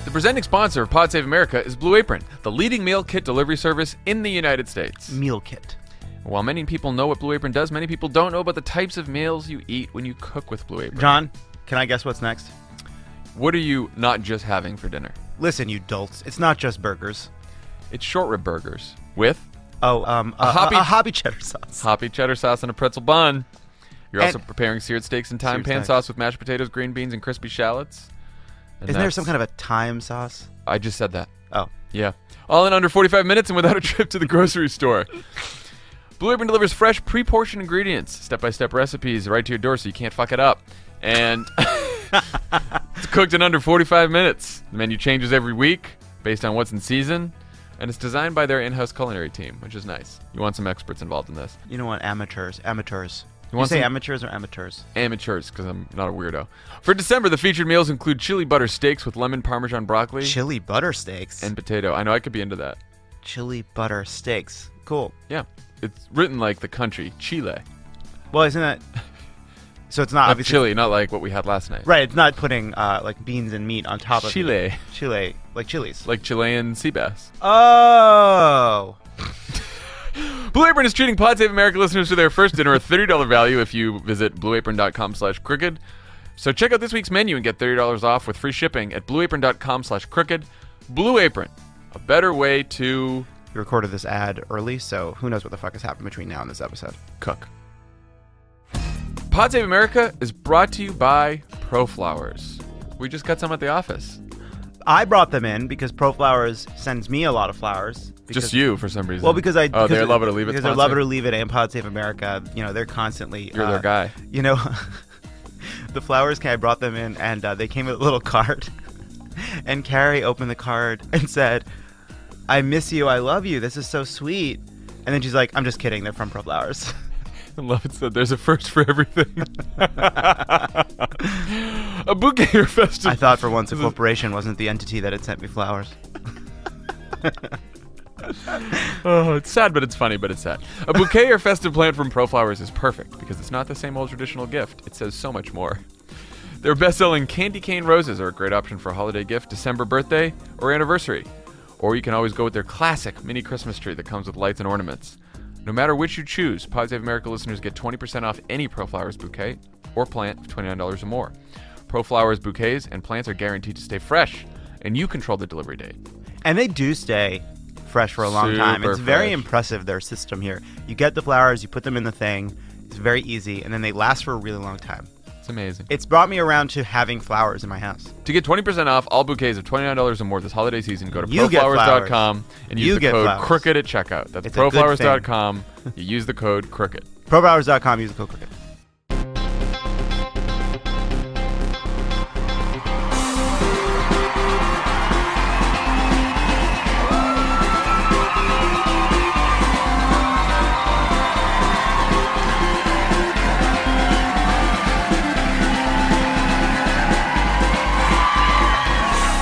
The presenting sponsor of Pod Save America is Blue Apron, the leading meal kit delivery service in the United States. Meal kit. While many people know what Blue Apron does, many people don't know about the types of meals you eat when you cook with Blue Apron. John, can I guess what's next? What are you not just having for dinner? Listen, you dolts. It's not just burgers. It's short rib burgers with a hoppy cheddar sauce. Hoppy cheddar sauce and a pretzel bun. You're also preparing seared steaks and thyme pan sauce with mashed potatoes, green beans, and crispy shallots. And isn't there some kind of a thyme sauce? I just said that. Oh. Yeah. All in under 45 minutes and without a trip to the grocery store. Blue Apron delivers fresh, pre-portioned ingredients, step-by-step recipes right to your door so you can't fuck it up. And it's cooked in under 45 minutes. The menu changes every week based on what's in season. And it's designed by their in-house culinary team, which is nice. You want some experts involved in this. You know what? Amateurs. You want say amateurs or amateurs? Amateurs, because I'm not a weirdo. For December, the featured meals include chili butter steaks with lemon parmesan broccoli. Chili butter steaks? And potato. I know I could be into that. Chili butter steaks. Cool. Yeah. It's written like the country, Chile. Well, isn't that... So it's not obviously... chili, not like what we had last night. Right, it's not putting like beans and meat on top of Chile. Chile, like chilies. Like Chilean sea bass. Oh! Blue Apron is treating Pod Save America listeners to their first dinner a $30 value if you visit blueapron.com/crooked. So check out this week's menu and get $30 off with free shipping at blueapron.com/crooked. Blue Apron, a better way to... We recorded this ad early, so who knows what the fuck has happened between now and this episode. Cook. Pod Save America is brought to you by ProFlowers. We just got some at the office. I brought them in because ProFlowers sends me a lot of flowers. Just you, for some reason. Well, because I... Oh, they're Love It or Leave It because sponsor? they're Love It or Leave It and Pod Save America. You know, they're constantly... You're their guy. You know, the flowers, I brought them in, and they came with a little card. And Carrie opened the card and said, "I miss you, I love you, this is so sweet." And then she's like, "I'm just kidding, they're from ProFlowers." I love it. So there's a first for everything. A bouquet or festive. I thought for once a corporation wasn't the entity that had sent me flowers. Oh, it's sad, but it's funny, but it's sad. A bouquet or festive plant from ProFlowers is perfect because it's not the same old traditional gift. It says so much more. Their best-selling candy cane roses are a great option for a holiday gift, December birthday, or anniversary. Or you can always go with their classic mini Christmas tree that comes with lights and ornaments. No matter which you choose, Pod Save America listeners get 20% off any ProFlowers bouquet or plant of $29 or more. ProFlowers bouquets and plants are guaranteed to stay fresh, and you control the delivery date. And they do stay fresh for a long time. It's very impressive, their system here. You get the flowers, you put them in the thing, it's very easy, and then they last for a really long time. It's amazing. It's brought me around to having flowers in my house. To get 20% off all bouquets of $29 or more this holiday season, go to proflowers.com and use the code CROOKED at checkout. That's proflowers.com. You use the code CROOKED. Proflowers.com, use the code CROOKED.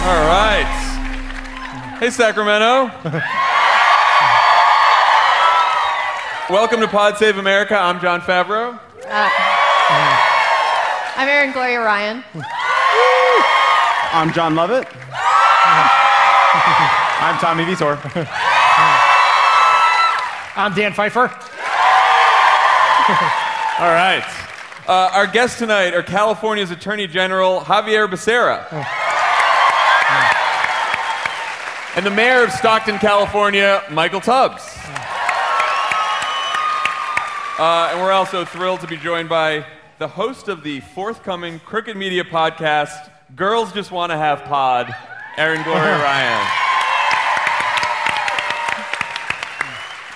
All right. Hey, Sacramento. Welcome to Pod Save America. I'm Jon Favreau. I'm Erin Gloria Ryan. I'm Jon Lovett. I'm Tommy Vietor. I'm Dan Pfeiffer. All right. Our guests tonight are California's Attorney General Javier Becerra. And the mayor of Stockton, California, Michael Tubbs. And we're also thrilled to be joined by the host of the forthcoming Crooked Media podcast, Girls Just Want to Have Pod, Erin Gloria Ryan.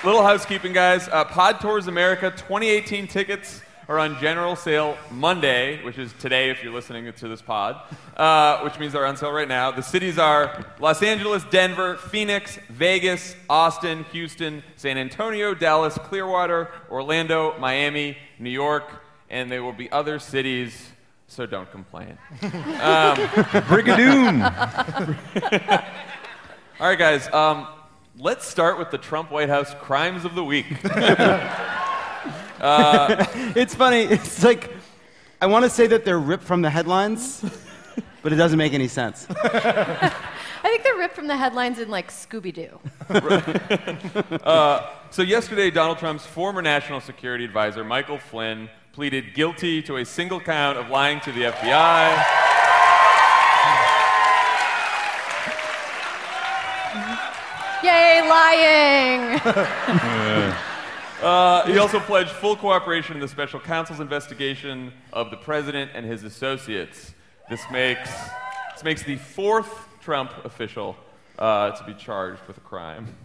Little housekeeping, guys. Pod Tours America 2018 tickets are on general sale Monday, which is today if you're listening to this pod, which means they're on sale right now. The cities are Los Angeles, Denver, Phoenix, Vegas, Austin, Houston, San Antonio, Dallas, Clearwater, Orlando, Miami, New York, and there will be other cities, so don't complain. Brigadoon. All right, guys, let's start with the Trump White House crimes of the week. It's funny. It's like, I want to say that they're ripped from the headlines, but it doesn't make any sense. I think they're ripped from the headlines in like Scooby-Doo. So yesterday, Donald Trump's former national security advisor, Michael Flynn, pleaded guilty to a single count of lying to the FBI. Yay, lying! He also pledged full cooperation in the special counsel's investigation of the president and his associates. This makes the fourth Trump official to be charged with a crime.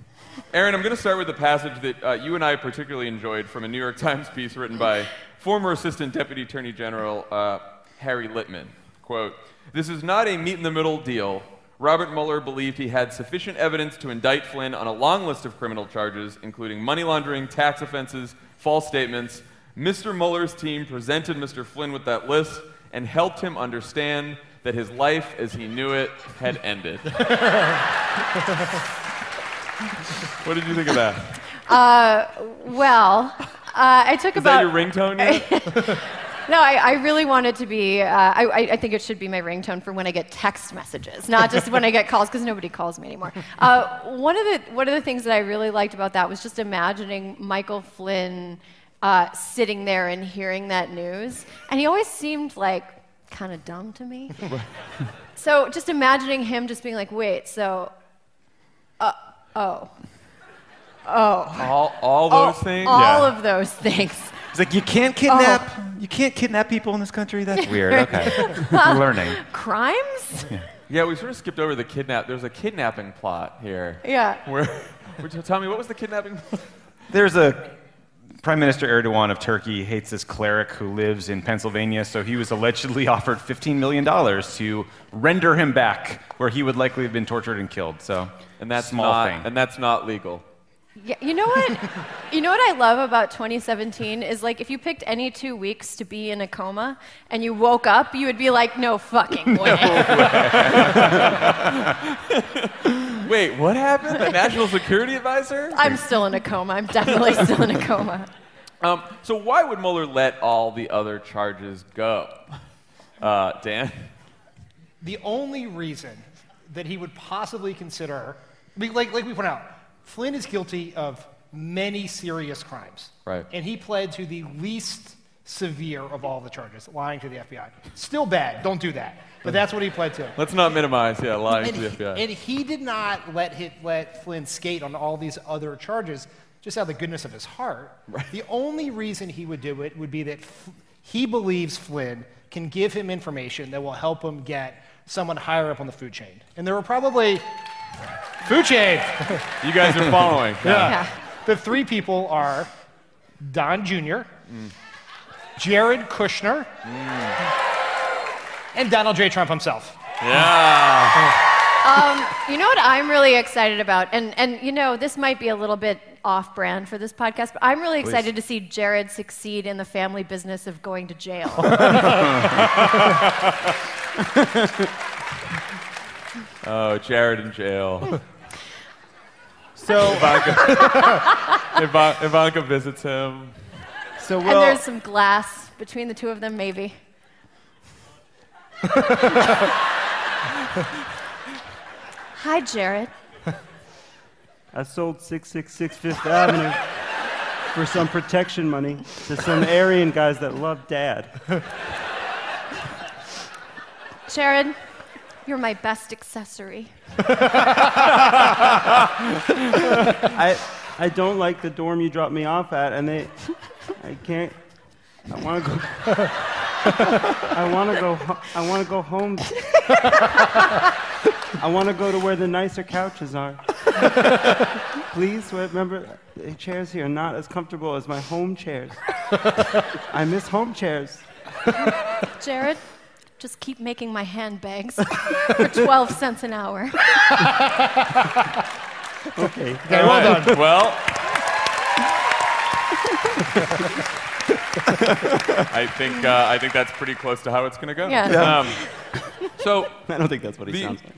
Aaron, I'm going to start with a passage that you and I particularly enjoyed from a New York Times piece written by former Assistant Deputy Attorney General Harry Litman. Quote, "This is not a meet-in-the-middle deal. Robert Mueller believed he had sufficient evidence to indict Flynn on a long list of criminal charges, including money laundering, tax offenses, false statements. Mr. Mueller's team presented Mr. Flynn with that list and helped him understand that his life as he knew it had ended." What did you think of that? I took about... Is that your ringtone yet? No, I really want it to be, I think it should be my ringtone for when I get text messages, not just when I get calls, because nobody calls me anymore. One of the things that I really liked about that was just imagining Michael Flynn sitting there and hearing that news. And he always seemed like kind of dumb to me. So just imagining him just being like, wait, so, All those things? All of those things. It's like you can't kidnap people in this country. That's weird. Okay, I'm learning. Crimes? Yeah, we sort of skipped over the kidnap. There's a kidnapping plot here. Yeah. Would you tell me, what was the kidnapping plot? There's a Prime Minister Erdogan of Turkey hates this cleric who lives in Pennsylvania, so he was allegedly offered $15 million to render him back where he would likely have been tortured and killed. So, and that's small thing. And that's not legal. Yeah, you know what? You know what I love about 2017 is like if you picked any 2 weeks to be in a coma and you woke up, you would be like, no fucking way. Wait, what happened? The national security advisor? I'm still in a coma. I'm definitely still in a coma. So why would Mueller let all the other charges go? Dan? The only reason that he would possibly consider, like we point out, Flynn is guilty of many serious crimes. Right. And he pled to the least severe of all the charges, lying to the FBI. Still bad, don't do that. But that's what he pled to. Let's not minimize, lying to the FBI. And he did not let Flynn skate on all these other charges just out of the goodness of his heart. Right. The only reason he would do it would be that he believes Flynn can give him information that will help him get someone higher up on the food chain. And there were probably... Food chain! You guys are following. Yeah. The three people are Don Jr., Jared Kushner, and Donald J. Trump himself. Yeah. You know what I'm really excited about? And you know, this might be a little bit off-brand for this podcast, but I'm really excited to see Jared succeed in the family business of going to jail. Oh, Jared in jail. So Ivanka visits him. So And there's some glass between the two of them, maybe. Hi, Jared. I sold 666 Fifth Avenue for some protection money to some Aryan guys that love Dad. Jared, you're my best accessory. I don't like the dorm you dropped me off at, and I want to go. I want to go home. I want to go to where the nicer couches are. Please, remember, the chairs here are not as comfortable as my home chairs. I miss home chairs. Jared, just keep making my handbags for 12 cents an hour. Okay. Well done. Well, I think that's pretty close to how it's going to go. Yeah. So I don't think that's what he sounds like.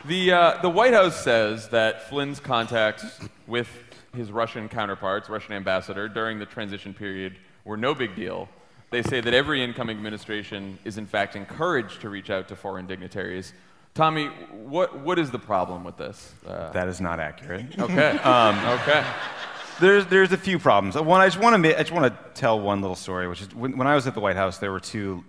The White House says that Flynn's contacts with his Russian counterparts, Russian ambassador, during the transition period were no big deal. they say that every incoming administration is in fact encouraged to reach out to foreign dignitaries. Tommy, what is the problem with this? That is not accurate. Okay. Okay. There's a few problems. One, I just want to tell one little story, which is when I was at the White House, there were two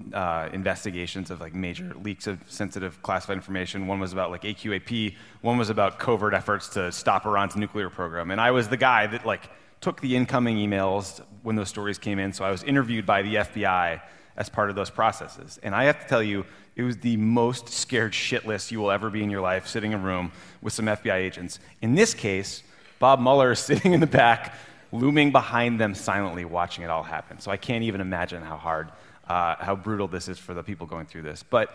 investigations of like major leaks of sensitive classified information. One was about like AQAP. One was about covert efforts to stop Iran's nuclear program. And I was the guy that like took the incoming emails when those stories came in. So I was interviewed by the FBI as part of those processes. And I have to tell you, it was the most scared shitless you will ever be in your life, sitting in a room with some FBI agents. In this case, Bob Mueller is sitting in the back, looming behind them silently, watching it all happen. So I can't even imagine how hard, how brutal this is for the people going through this. But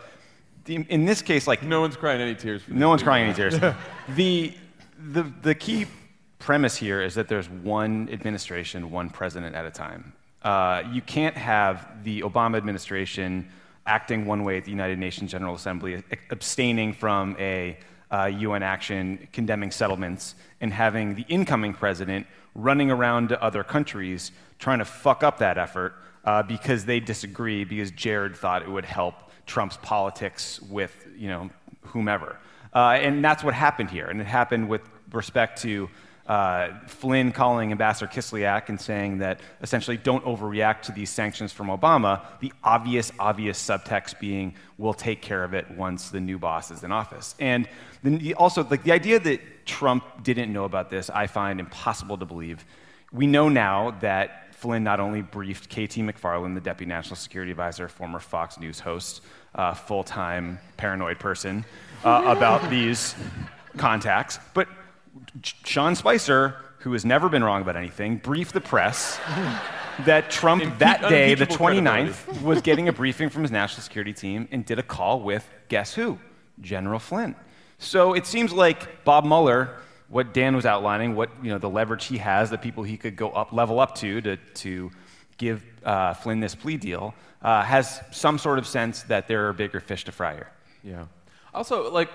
in this case, like no one's crying any tears. No one's crying any tears. The key premise here is that there's one administration, one president at a time. You can't have the Obama administration acting one way at the United Nations General Assembly, abstaining from a UN action condemning settlements, and having the incoming president running around to other countries trying to fuck up that effort because they disagree, because Jared thought it would help Trump's politics with whomever. And that's what happened here. And it happened with respect to Flynn calling Ambassador Kislyak and saying that essentially don't overreact to these sanctions from Obama, the obvious subtext being we'll take care of it once the new boss is in office. And then also like the idea that Trump didn't know about this, I find impossible to believe. We know now that Flynn not only briefed KT McFarland, the Deputy National Security Advisor, former Fox News host, full-time paranoid person, about these contacts, but Sean Spicer, who has never been wrong about anything, briefed the press that Trump that day, the 29th, was getting a briefing from his national security team and did a call with, guess who? General Flynn. So it seems like Bob Mueller, what Dan was outlining, what the leverage he has, the people he could level up to give Flynn this plea deal, has some sort of sense that there are bigger fish to fry here. Yeah. Also, like,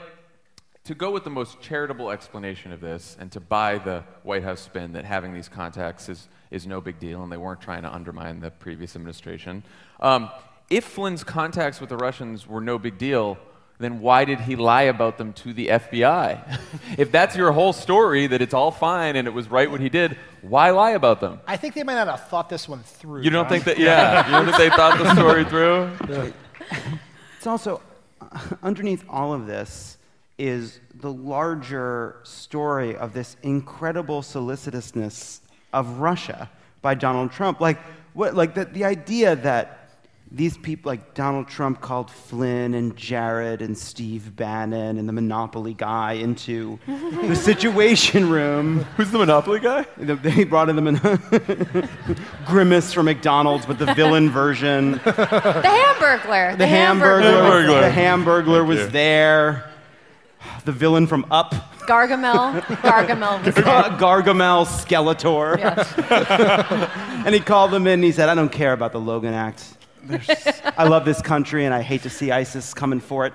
to go with the most charitable explanation of this and to buy the White House spin that having these contacts is no big deal and they weren't trying to undermine the previous administration, if Flynn's contacts with the Russians were no big deal, then why did he lie about them to the FBI? If that's your whole story, that it's all fine and it was right what he did, why lie about them? I think they might not have thought this one through. You don't think that, yeah, you don't think they thought the story through? Yeah. It's also, underneath all of this is the larger story of this incredible solicitousness of Russia by Donald Trump. The idea that these people, like Donald Trump called Flynn and Jared and Steve Bannon and the Monopoly guy into the Situation Room. Who's the Monopoly guy? They brought in the Grimace from McDonald's, but the villain version. The Hamburglar. The Hamburglar was there. The villain from Up. Gargamel. Gargamel was there. Gargamel Skeletor. Yeah. And he called them in and he said, I don't care about the Logan Act. I love this country and I hate to see ISIS coming for it.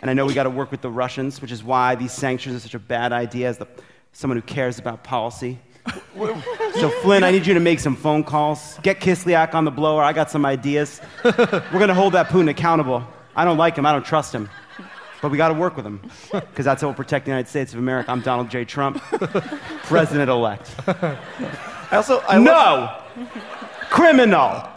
And I know we got to work with the Russians, which is why these sanctions are such a bad idea as someone who cares about policy. So Flynn, I need you to make some phone calls. Get Kislyak on the blower. I got some ideas. We're going to hold that Putin accountable. I don't like him. I don't trust him. But we got to work with him because that's how we'll protect the United States of America. I'm Donald J. Trump, president-elect. Criminal.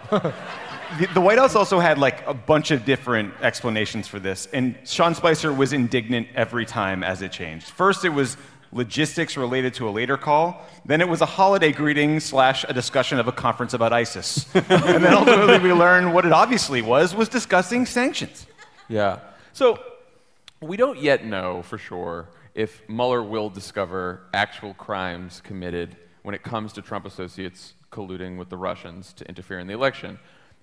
The White House also had like a bunch of different explanations for this, and Sean Spicer was indignant every time as it changed. First, it was logistics related to a later call. Then it was a holiday greeting / a discussion of a conference about ISIS. And then ultimately we learned what it obviously was discussing sanctions. Yeah. So we don't yet know for sure if Mueller will discover actual crimes committed when it comes to Trump associates colluding with the Russians to interfere in the election.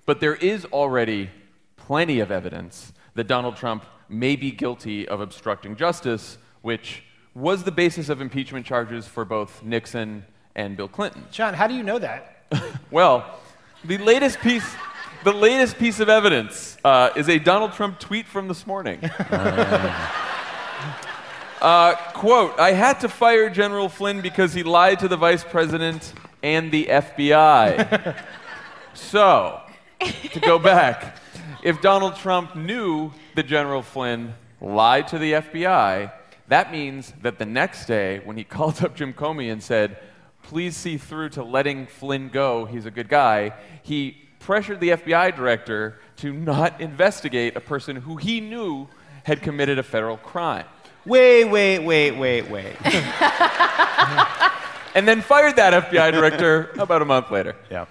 But there is already plenty of evidence that Donald Trump may be guilty of obstructing justice, which was the basis of impeachment charges for both Nixon and Bill Clinton. John, how do you know that? Well, the latest piece of evidence is a Donald Trump tweet from this morning. Quote, I had to fire General Flynn because he lied to the vice president and the FBI. So, to go back. If Donald Trump knew that General Flynn lied to the FBI, that means that the next day, when he called up Jim Comey and said, please see through to letting Flynn go, he's a good guy, he pressured the FBI director to not investigate a person who he knew had committed a federal crime. Wait. And then fired that FBI director about a month later. Yeah.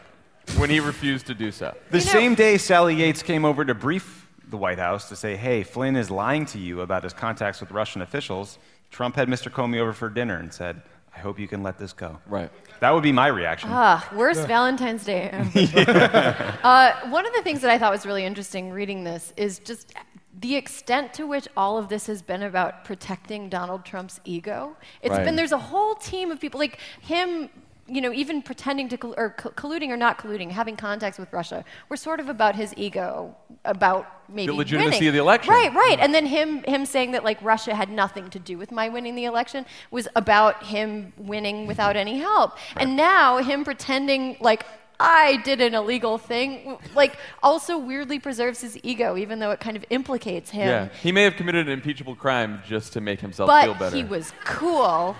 When he refused to do so. The same day Sally Yates came over to brief the White House to say, hey, Flynn is lying to you about his contacts with Russian officials, Trump had Mr. Comey over for dinner and said, I hope you can let this go. Right. That would be my reaction. Worst Valentine's Day ever. One of the things that I thought was really interesting reading this is just the extent to which all of this has been about protecting Donald Trump's ego. It's been, there's a whole team of people like him, even pretending to, colluding or not colluding, having contacts with Russia, were sort of about his ego, about maybe the legitimacy winning. of the election. Right. And then him saying that like Russia had nothing to do with my winning the election was about him winning without any help. Right. And now him pretending like I did an illegal thing, like also weirdly preserves his ego, even though it kind of implicates him. Yeah, he may have committed an impeachable crime just to make himself feel better. But he was cool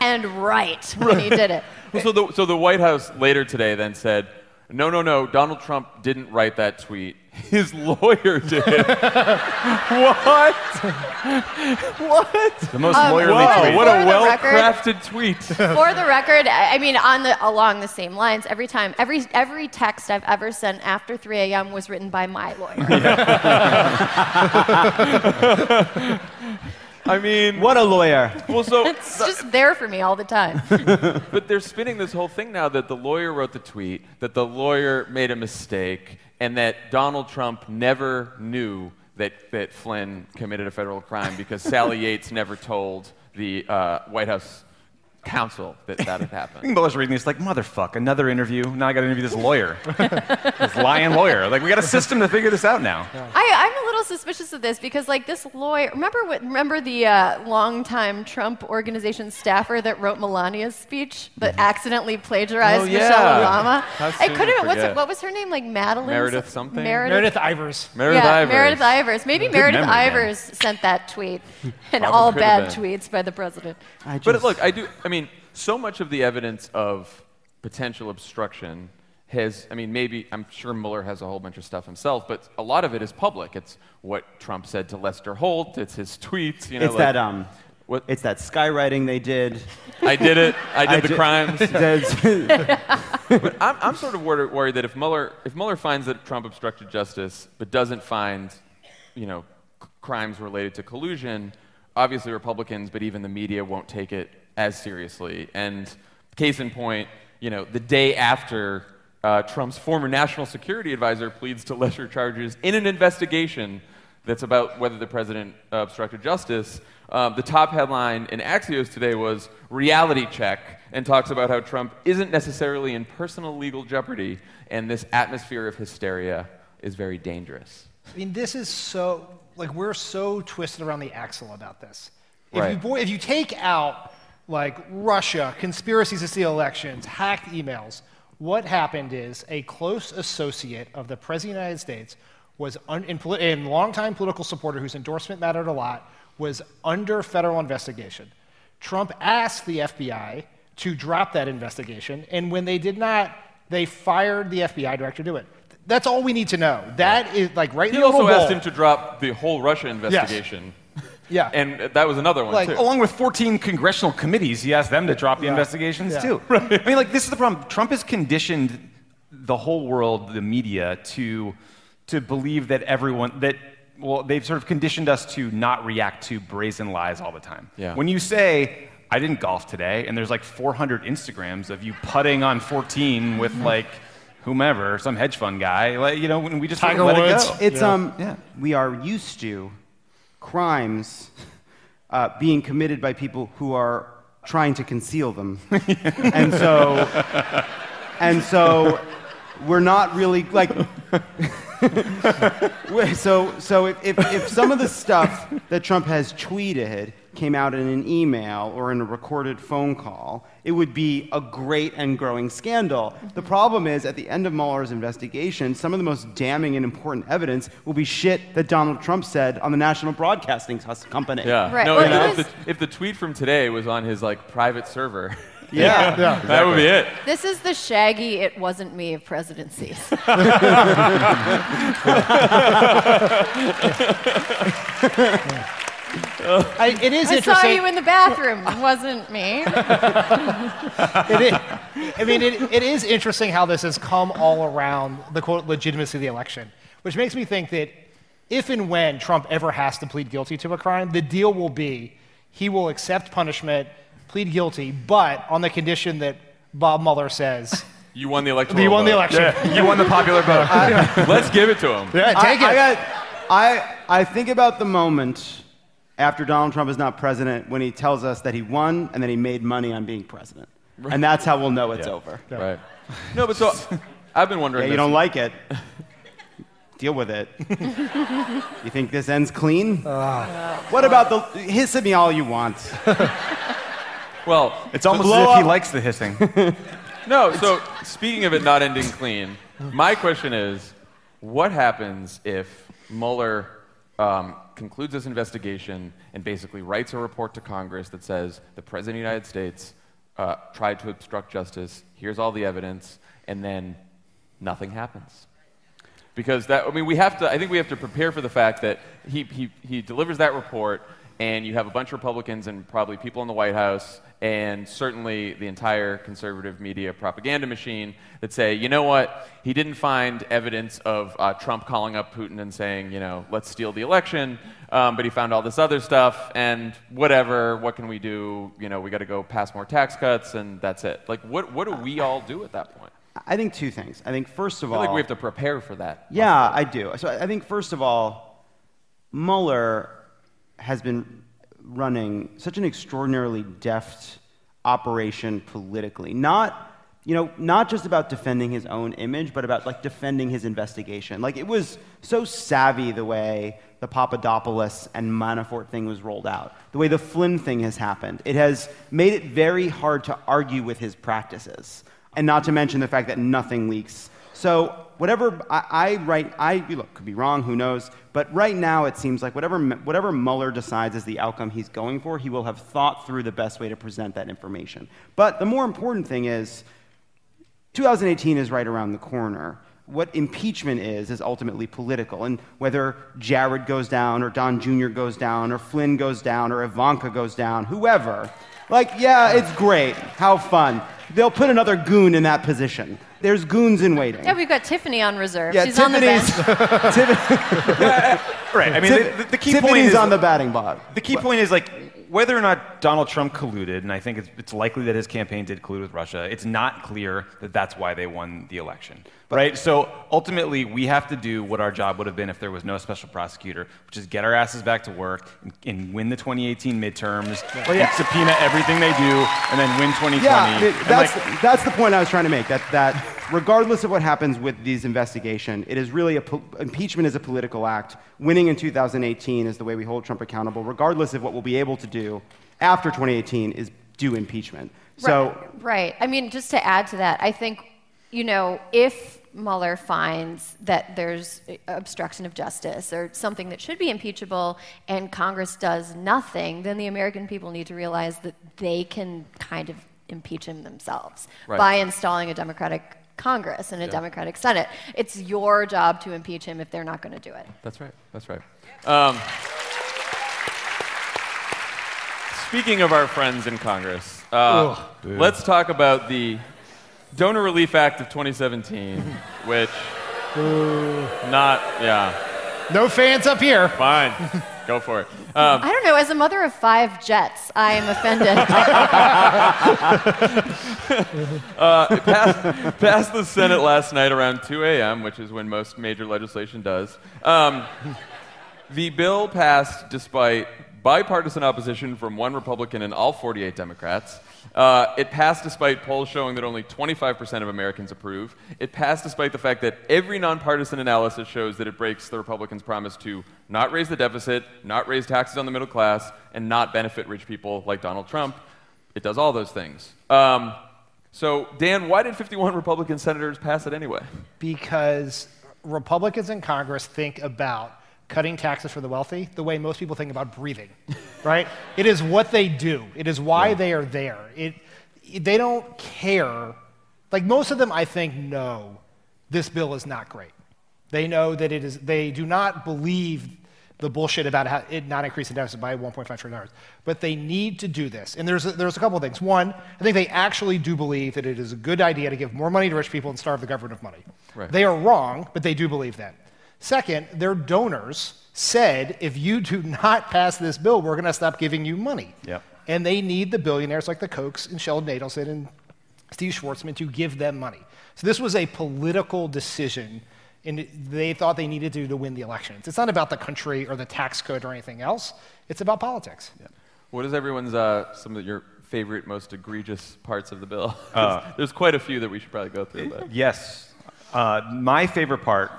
and right when he did it. Well, so the White House later today then said, no, Donald Trump didn't write that tweet. His lawyer did. What? The most lawyerly tweet. What a well-crafted tweet. For the record, I mean, along the same lines, every text I've ever sent after 3 a.m. was written by my lawyer. I mean, what a lawyer. Well, so it's just there for me all the time. But they're spinning this whole thing now that the lawyer wrote the tweet, that the lawyer made a mistake, and that Donald Trump never knew that Flynn committed a federal crime because Sally Yates never told the White House counsel that had happened. Mueller's reading this like, motherfuck, another interview. Now I got to interview this lawyer. This lying lawyer. Like, we got a system to figure this out now. Yeah. I'm a little suspicious of this because, like, this lawyer. Remember the longtime Trump organization staffer that wrote Melania's speech that accidentally plagiarized Michelle Obama? What was her name? Like Madeline? Meredith something? Meredith Ivers. Meredith Ivers. Meredith Ivers. Maybe Meredith Ivers sent that tweet. And all bad tweets by the president. But look, so much of the evidence of potential obstruction I'm sure Mueller has a whole bunch of stuff himself, but a lot of it is public. It's what Trump said to Lester Holt. It's his tweets. It's that skywriting they did. I did it. I did the crimes. But I'm sort of worried that if Mueller finds that Trump obstructed justice, but doesn't find, crimes related to collusion, obviously Republicans, but even the media won't take it as seriously. And case in point, the day after Trump's former national security advisor pleads to lesser charges in an investigation that's about whether the president obstructed justice, the top headline in Axios today was reality check, and talks about how Trump isn't necessarily in personal legal jeopardy, and this atmosphere of hysteria is very dangerous. I mean, this is so, we're so twisted around the axle about this. Right. If you take out Russia, conspiracies to steal elections, hacked emails, what happened is a close associate of the President of the United States was, a longtime political supporter whose endorsement mattered a lot, was under federal investigation. Trump asked the FBI to drop that investigation, and when they did not, they fired the FBI director to do it. That's all we need to know. That is right in the He also bowl. asked him to drop the whole Russia investigation. Yes. Yeah. And that was another one, too. Along with 14 congressional committees, he asked them to drop the investigations, too. Right. This is the problem. Trump has conditioned the whole world, the media, to believe that they've sort of conditioned us to not react to brazen lies all the time. Yeah. When you say, I didn't golf today, and there's 400 Instagrams of you putting on 14 with whomever, some hedge fund guy, when we just Tiger let Woods. it go. It's we are used to crimes being committed by people who are trying to conceal them. and so we're not really so if some of the stuff that Trump has tweeted came out in an email or in a recorded phone call, it would be a great and growing scandal. The problem is, at the end of Mueller's investigation, some of the most damning and important evidence will be shit that Donald Trump said on the national broadcasting company. Yeah. Right. No, Well, if the tweet from today was on his like private server, Yeah. that would be it. This is the Shaggy "It wasn't me" of presidencies. It is I saw interesting. you in the bathroom. It wasn't me. It is interesting how this has come all around the quote legitimacy of the election, which makes me think that if and when Trump ever has to plead guilty to a crime, the deal will be he will accept punishment, plead guilty, but on the condition that Bob Mueller says You won the election. he won the election. You won the popular vote. Let's give it to him. Yeah, take it. I think about the moment after Donald Trump is not president when he tells us that he won and then he made money on being president. And that's how we'll know it's over. Right. No, but so I've been wondering. Yeah, you don't like it. Deal with it. You think this ends clean? What about the hiss at me all you want? Well, It's almost blow as if he up. likes the hissing. no. So speaking of it not ending clean, my question is, what happens if Mueller concludes this investigation and basically writes a report to Congress that says the President of the United States tried to obstruct justice, here's all the evidence, and then nothing happens? Because I think we have to prepare for the fact that he delivers that report, and you have a bunch of Republicans and probably people in the White House and certainly the entire conservative media propaganda machine that say, you know what, he didn't find evidence of Trump calling up Putin and saying, let's steal the election, but he found all this other stuff, and whatever, what can we do? We got to go pass more tax cuts, and that's it. Like, what do we all do at that point? I think two things. I think first of I feel all, like we have to prepare for that. Yeah, I do. So I think first of all, Mueller has been running such an extraordinarily deft operation politically. Not just about defending his own image, but about defending his investigation. It was so savvy the way the Papadopoulos and Manafort thing was rolled out, the way the Flynn thing has happened. It has made it very hard to argue with his practices, and not to mention the fact that nothing leaks. So whatever I write, could be wrong, who knows, but right now it seems like whatever Mueller decides is the outcome he's going for, he will have thought through the best way to present that information. But the more important thing is, 2018 is right around the corner. What impeachment is ultimately political, and whether Jared goes down, or Don Jr. goes down, or Flynn goes down, or Ivanka goes down, whoever, it's great, how fun. They'll put another goon in that position. There's goons in waiting. Yeah, we've got Tiffany on reserve. Yeah, She's on the bench. Right. I mean, the key point Tiffany's is on the batting box. The key point is whether or not Donald Trump colluded, and I think it's likely that his campaign did collude with Russia. It's not clear that that's why they won the election, right? So ultimately, we have to do what our job would have been if there was no special prosecutor, which is get our asses back to work and win the 2018 midterms, and subpoena everything they do, and then win 2020. Yeah, that's the point I was trying to make. That regardless of what happens with these investigation, it is really impeachment is a political act. Winning in 2018 is the way we hold Trump accountable, regardless of what we'll be able to do after 2018 is do impeachment. So right. I mean, just to add to that, I think, if Mueller finds that there's obstruction of justice or something that should be impeachable and Congress does nothing, then the American people need to realize that they can kind of impeach him themselves by installing a Democratic Congress and a Democratic Senate. It's your job to impeach him if they're not going to do it. That's right. Speaking of our friends in Congress, let's talk about the Donor Relief Act of 2017, which No fans up here. Fine, go for it. I don't know. As a mother of 5 jets, I am offended. It passed the Senate last night around 2 a.m., which is when most major legislation does. The bill passed despite bipartisan opposition from 1 Republican and all 48 Democrats. It passed despite polls showing that only 25% of Americans approve. It passed despite the fact that every nonpartisan analysis shows that it breaks the Republicans' promise to not raise the deficit, not raise taxes on the middle class, and not benefit rich people like Donald Trump. It does all those things. So, Dan, why did 51 Republican senators pass it anyway? Because Republicans in Congress think about cutting taxes for the wealthy the way most people think about breathing, right? It is what they do. It is why they are there. They don't care. Like, most of them, I think, know this bill is not great. They know that it is, they do not believe the bullshit about how it not increasing the deficit by $1.5 trillion. But they need to do this. And there's a couple of things. One, I think they actually do believe that it is a good idea to give more money to rich people and starve the government of money. Right. They are wrong, but they do believe that. Second, their donors said, if you do not pass this bill, we're going to stop giving you money. Yep. And they need the billionaires like the Kochs and Sheldon Adelson and Steve Schwarzman to give them money. So this was a political decision, and they thought they needed to win the elections. It's not about the country or the tax code or anything else. It's about politics. Yeah. What is everyone's, some of your favorite, most egregious parts of the bill? There's quite a few that we should probably go through. But. Yes. My favorite part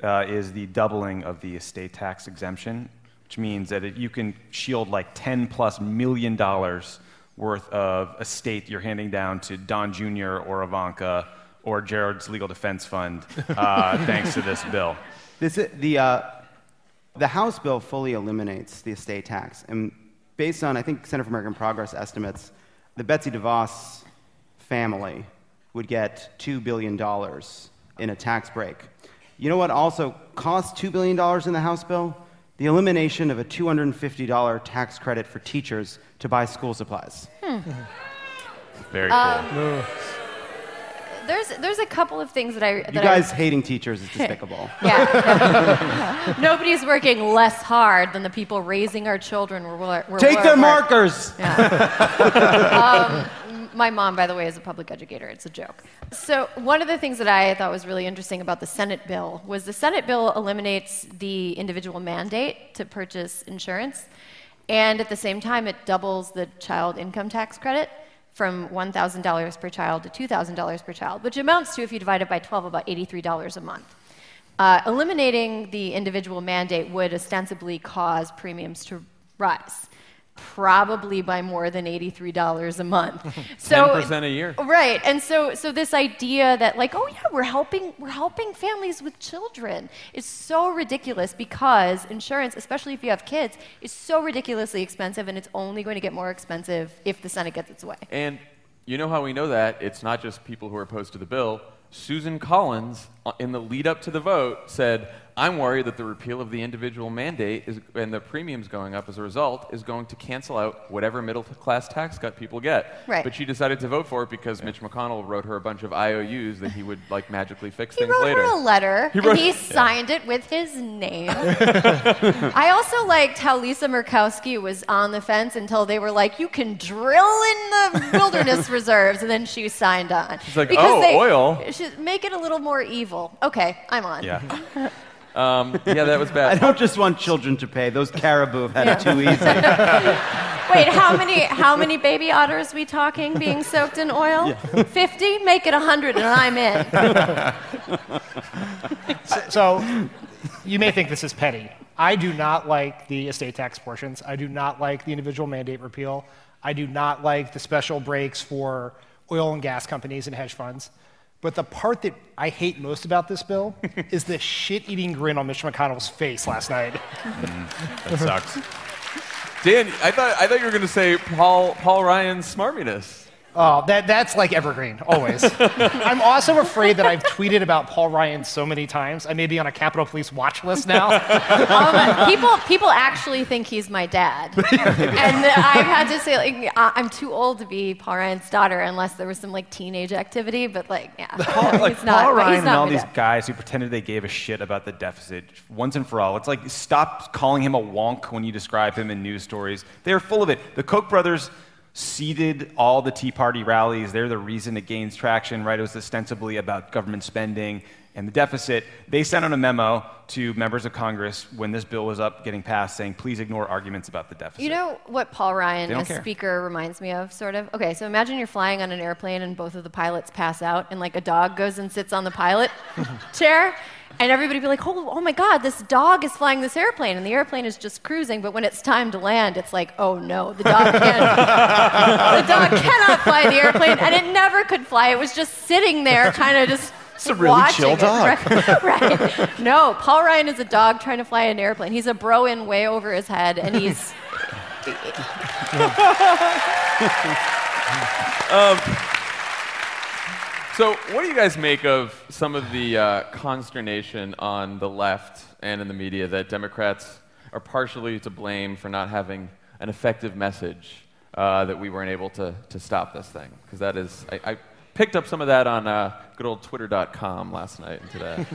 is the doubling of the estate tax exemption, which means that you can shield like $10+ million worth of estate you're handing down to Don Jr. or Ivanka or Jared's legal defense fund, thanks to this bill. The House bill fully eliminates the estate tax. And based on, I think, Center for American Progress estimates, the Betsy DeVos family would get $2 billion in a tax break. You know what also costs $2 billion in the House bill? The elimination of a $250 tax credit for teachers to buy school supplies. Very cool. There's a couple of things that You guys hating teachers is despicable. Yeah. Nobody's working less hard than the people raising our children. Take their markers! Yeah. My mom, by the way, is a public educator. It's a joke. So one of the things that I thought was really interesting about the Senate bill was the Senate bill eliminates the individual mandate to purchase insurance, and at the same time, it doubles the child income tax credit from $1,000 per child to $2,000 per child, which amounts to, if you divide it by 12, about $83 a month. Eliminating the individual mandate would ostensibly cause premiums to rise, probably by more than $83 a month. So 10% a year. Right, and so this idea that like, oh yeah, we're helping families with children is so ridiculous because insurance, especially if you have kids, is so ridiculously expensive, and it's only going to get more expensive if the Senate gets its way. And you know how we know that? It's not just people who are opposed to the bill. Susan Collins, in the lead up to the vote, said, I'm worried that the repeal of the individual mandate and the premiums going up as a result is going to cancel out whatever middle-class tax cut people get. Right. But she decided to vote for it because Mitch McConnell wrote her a bunch of IOUs that he would like magically fix things later. He wrote her a letter, and he signed it with his name. I also liked how Lisa Murkowski was on the fence until they were like, you can drill in the wilderness reserves, and then she signed on. She's like, oil? Should make it a little more evil. Okay, I'm on. Yeah. Yeah, that was bad. I don't just want children to pay. Those caribou have had it too easy. Wait, how many baby otters we talking being soaked in oil? 50? Make it 100 and I'm in. So you may think this is petty. I do not like the estate tax portions. I do not like the individual mandate repeal. I do not like the special breaks for oil and gas companies and hedge funds. But the part that I hate most about this bill is the shit-eating grin on Mitch McConnell's face last night. That sucks. Dan, I thought you were going to say Paul Ryan's smarminess. Oh, that's like evergreen, always. I'm also afraid that I've tweeted about Paul Ryan so many times, I may be on a Capitol Police watch list now. People actually think he's my dad. And I've had to say, like, I'm too old to be Paul Ryan's daughter unless there was some, like, teenage activity, but, like, yeah. Paul Ryan and all these guys who pretended they gave a shit about the deficit, once and for all, it's like, stop calling him a wonk when you describe him in news stories. They're full of it. The Koch brothers seeded all the Tea Party rallies. They're the reason it gains traction, right? It was ostensibly about government spending and the deficit. They sent out a memo to members of Congress when this bill was up getting passed saying, please ignore arguments about the deficit. You know what Paul Ryan as speaker reminds me of, sort of? Okay, so imagine you're flying on an airplane and both of the pilots pass out and like a dog goes and sits on the pilot chair. and everybody would be like, oh my God, this dog is flying this airplane, and the airplane is just cruising, but when it's time to land, it's like, oh no, the dog cannot fly the airplane, and it never could fly. It was just sitting there kind of just It's a really watching chill it. dog. Right. No, Paul Ryan is a dog trying to fly an airplane. He's a bro-in way over his head, and he's... So what do you guys make of some of the consternation on the left and in the media that Democrats are partially to blame for not having an effective message that we weren't able to stop this thing? Because that is, I picked up some of that on good old Twitter.com last night and today.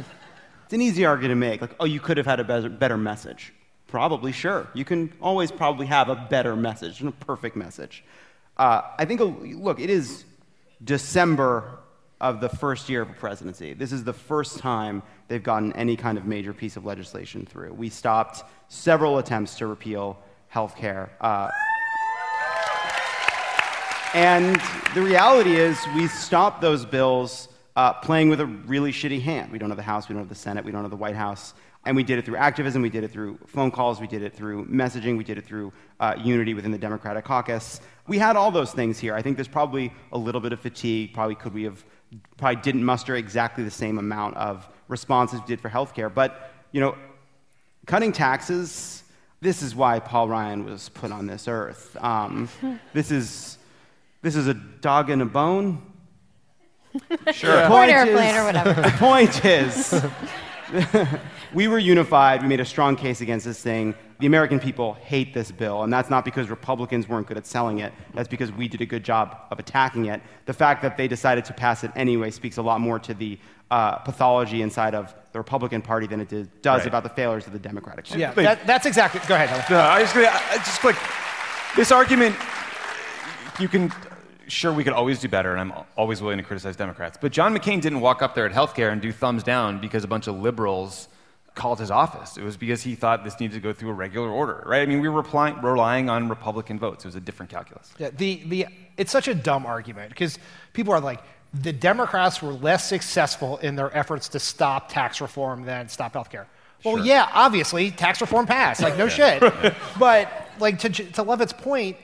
It's an easy argument to make. Like, oh, you could have had a better message. Probably, sure. You can always probably have a better message and a perfect message. I think, look, it is December of the first year of a presidency. This is the first time they've gotten any kind of major piece of legislation through. We stopped several attempts to repeal health care. And the reality is we stopped those bills playing with a really shitty hand. We don't have the House, we don't have the Senate, we don't have the White House. And we did it through activism, we did it through phone calls, we did it through messaging, we did it through unity within the Democratic caucus. We had all those things here. I think there's probably a little bit of fatigue. Probably didn't muster exactly the same amount of response as we did for healthcare. But, cutting taxes, this is why Paul Ryan was put on this earth. This is a dog and a bone. Sure. Or an airplane or whatever. The point is, we were unified. We made a strong case against this thing. The American people hate this bill, and that's not because Republicans weren't good at selling it. That's because we did a good job of attacking it. The fact that they decided to pass it anyway speaks a lot more to the pathology inside of the Republican Party than it does Right. about the failures of the Democratic Party. Yeah, that's exactly. Go ahead, Heather. No, I was gonna just quick. This argument, sure, we could always do better, and I'm always willing to criticize Democrats. But John McCain didn't walk up there at healthcare and do thumbs down because a bunch of liberals called his office. It was because he thought this needed to go through a regular order, right? I mean, we were relying on Republican votes. It was a different calculus. Yeah, it's such a dumb argument because people are like, the Democrats were less successful in their efforts to stop tax reform than stop healthcare. Well, Sure. yeah, obviously, tax reform passed. Like, no shit. But, like, to Lovett's point,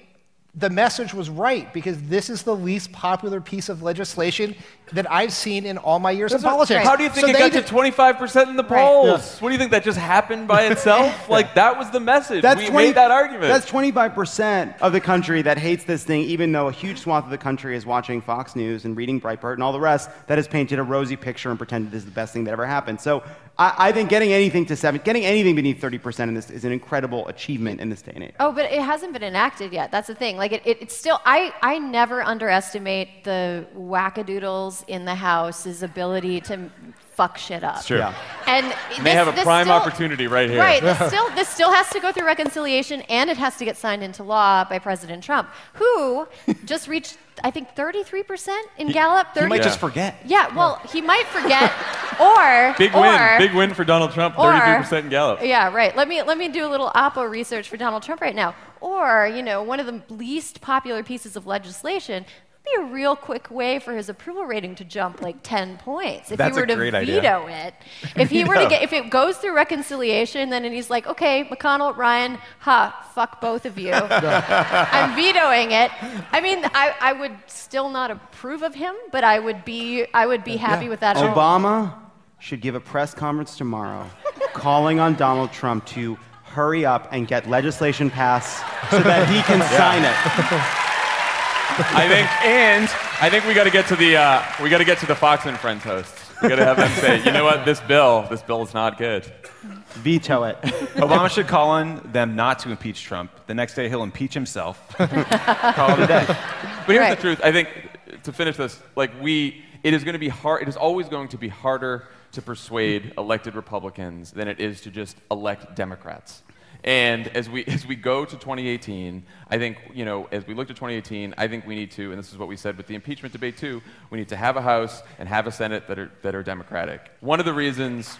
the message was right because this is the least popular piece of legislation that I've seen in all my years in politics. How do you think So it they got to 25% in the Right. polls? What do you think, that just happened by itself? Like, that was the message. We made that argument. That's 25% of the country that hates this thing, even though a huge swath of the country is watching Fox News and reading Breitbart and all the rest that has painted a rosy picture and pretended this is the best thing that ever happened. So I think getting anything beneath 30% in this is an incredible achievement in this day and age. Oh, but it hasn't been enacted yet. That's the thing. Like, it's still, I never underestimate the wackadoodles in the House's ability to fuck shit up. Sure. Yeah. And They have a this prime still- opportunity right here. Right. This still has to go through reconciliation, and it has to get signed into law by President Trump, who just reached, I think, 33% in Gallup. He might Yeah. just forget. Yeah, well, he might forget, or Big win for Donald Trump, 33% in Gallup. Yeah, right. Let me do a little Oppo research for Donald Trump right now. Or, one of the least popular pieces of legislation would be a real quick way for his approval rating to jump like 10 points if That's he were a to great idea. veto it. If he were to if it goes through reconciliation, then he's like, okay, McConnell, Ryan, fuck both of you. I'm vetoing it. I mean, I would still not approve of him, but I would be happy with that. Obama should give a press conference tomorrow calling on Donald Trump to hurry up and get legislation passed so that he can sign it. I think we got to get to the Fox and Friends hosts. We got to have them say, you know what, this bill is not good. Veto it. Obama should call on them not to impeach Trump. The next day, he'll impeach himself. Call it a day. But here's Right. the truth. I think to finish this, it is going to be hard. It is always going to be harder to persuade elected Republicans than it is to just elect Democrats. And as we go to 2018, I think, as we look to 2018, I think we need to, and this is what we said with the impeachment debate too, we need to have a House and have a Senate that are Democratic. One of the reasons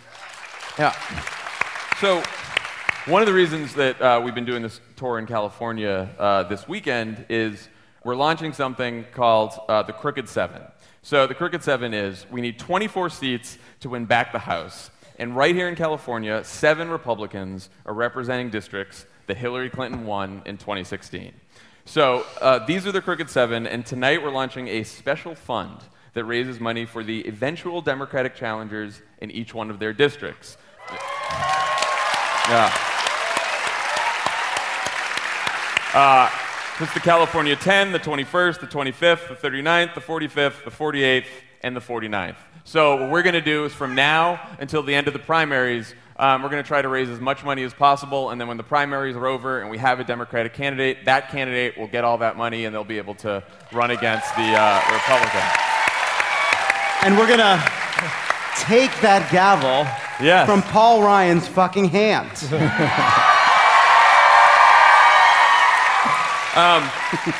that we've been doing this tour in California this weekend is we're launching something called the Crooked Seven. So the Crooked Seven is we need 24 seats to win back the House. And right here in California, 7 Republicans are representing districts that Hillary Clinton won in 2016. So these are the Crooked 7, and tonight we're launching a special fund that raises money for the eventual Democratic challengers in each one of their districts. Yeah. It's the California 10, the 21st, the 25th, the 39th, the 45th, the 48th, and the 49th. So what we're going to do is from now until the end of the primaries, we're going to try to raise as much money as possible, and then when the primaries are over and we have a Democratic candidate, that candidate will get all that money and they'll be able to run against the Republican. And we're going to take that gavel from Paul Ryan's fucking hand.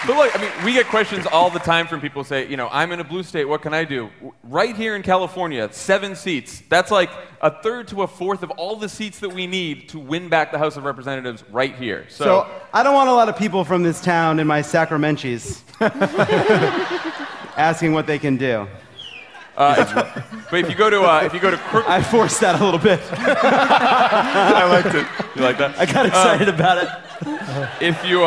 But look, I mean, we get questions all the time from people who say, you know, I'm in a blue state, what can I do? Right here in California, 7 seats. That's like a third to a fourth of all the seats that we need to win back the House of Representatives right here. So I don't want a lot of people from this town in my Sacramentos asking what they can do. But if you go to I forced that a little bit. I liked it. You like that? I got excited about it. If you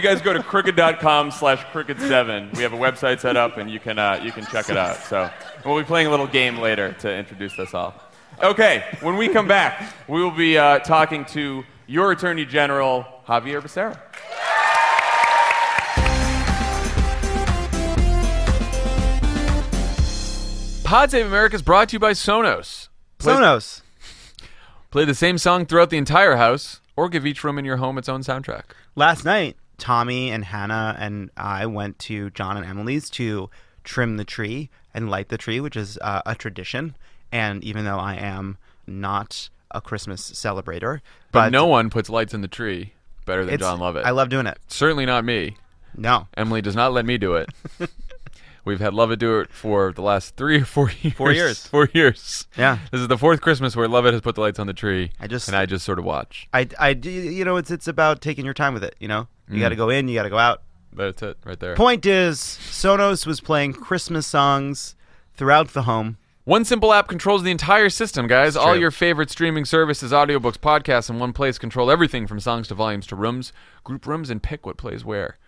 guys go to crooked.com/crooked7, we have a website set up and you can check it out. So we'll be playing a little game later to introduce this all. Okay, when we come back, we will be talking to your Attorney General, Javier Becerra. Pod Save America is brought to you by Sonos. Sonos. Play the same song throughout the entire house, or give each room in your home its own soundtrack. Last night, Tommy and Hannah and I went to John and Emily's to trim the tree and light the tree, which is a tradition. And even though I am not a Christmas celebrator. But no one puts lights in the tree better than Jon Lovett. I love doing it. Certainly not me. No. Emily does not let me do it. We've had Lovett do it for the last 3 or 4 years. 4 years. 4 years. Yeah. This is the 4th Christmas where Lovett has put the lights on the tree, and I just sort of watch. You know, it's about taking your time with it, you know? You got to go in, you got to go out. That's it, right there. Point is, Sonos was playing Christmas songs throughout the home. One simple app controls the entire system, guys. It's all true. your favorite streaming services, audiobooks, podcasts in one place. Control everything from songs to volumes to rooms, group rooms, and pick what plays where.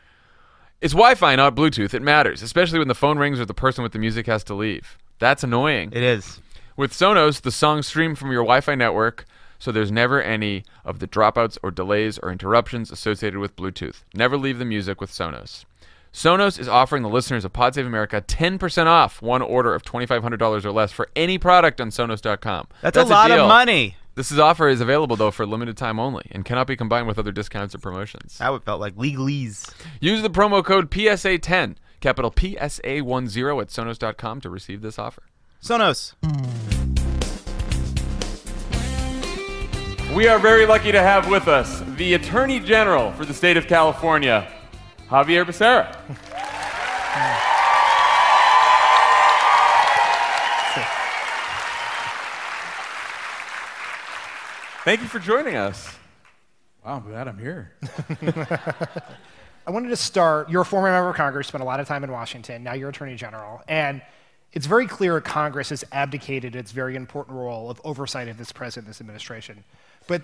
It's Wi-Fi, not Bluetooth. It matters, especially when the phone rings or the person with the music has to leave. That's annoying. It is. With Sonos, the songs stream from your Wi-Fi network, so there's never any of the dropouts or delays or interruptions associated with Bluetooth. Never leave the music with Sonos. Sonos is offering the listeners of Pod Save America 10% off one order of $2,500 or less for any product on Sonos.com. That's a lot of money. This offer is available, though, for a limited time only and cannot be combined with other discounts or promotions. That would felt like legalese. Use the promo code PSA10, capital PSA10 at Sonos.com to receive this offer. Sonos. We are very lucky to have with us the Attorney General for the state of California, Javier Becerra. Thank you for joining us. Wow, I'm glad I'm here. I wanted to start, you're a former member of Congress, spent a lot of time in Washington, now you're Attorney General, and it's very clear Congress has abdicated its very important role of oversight of this president, this administration. But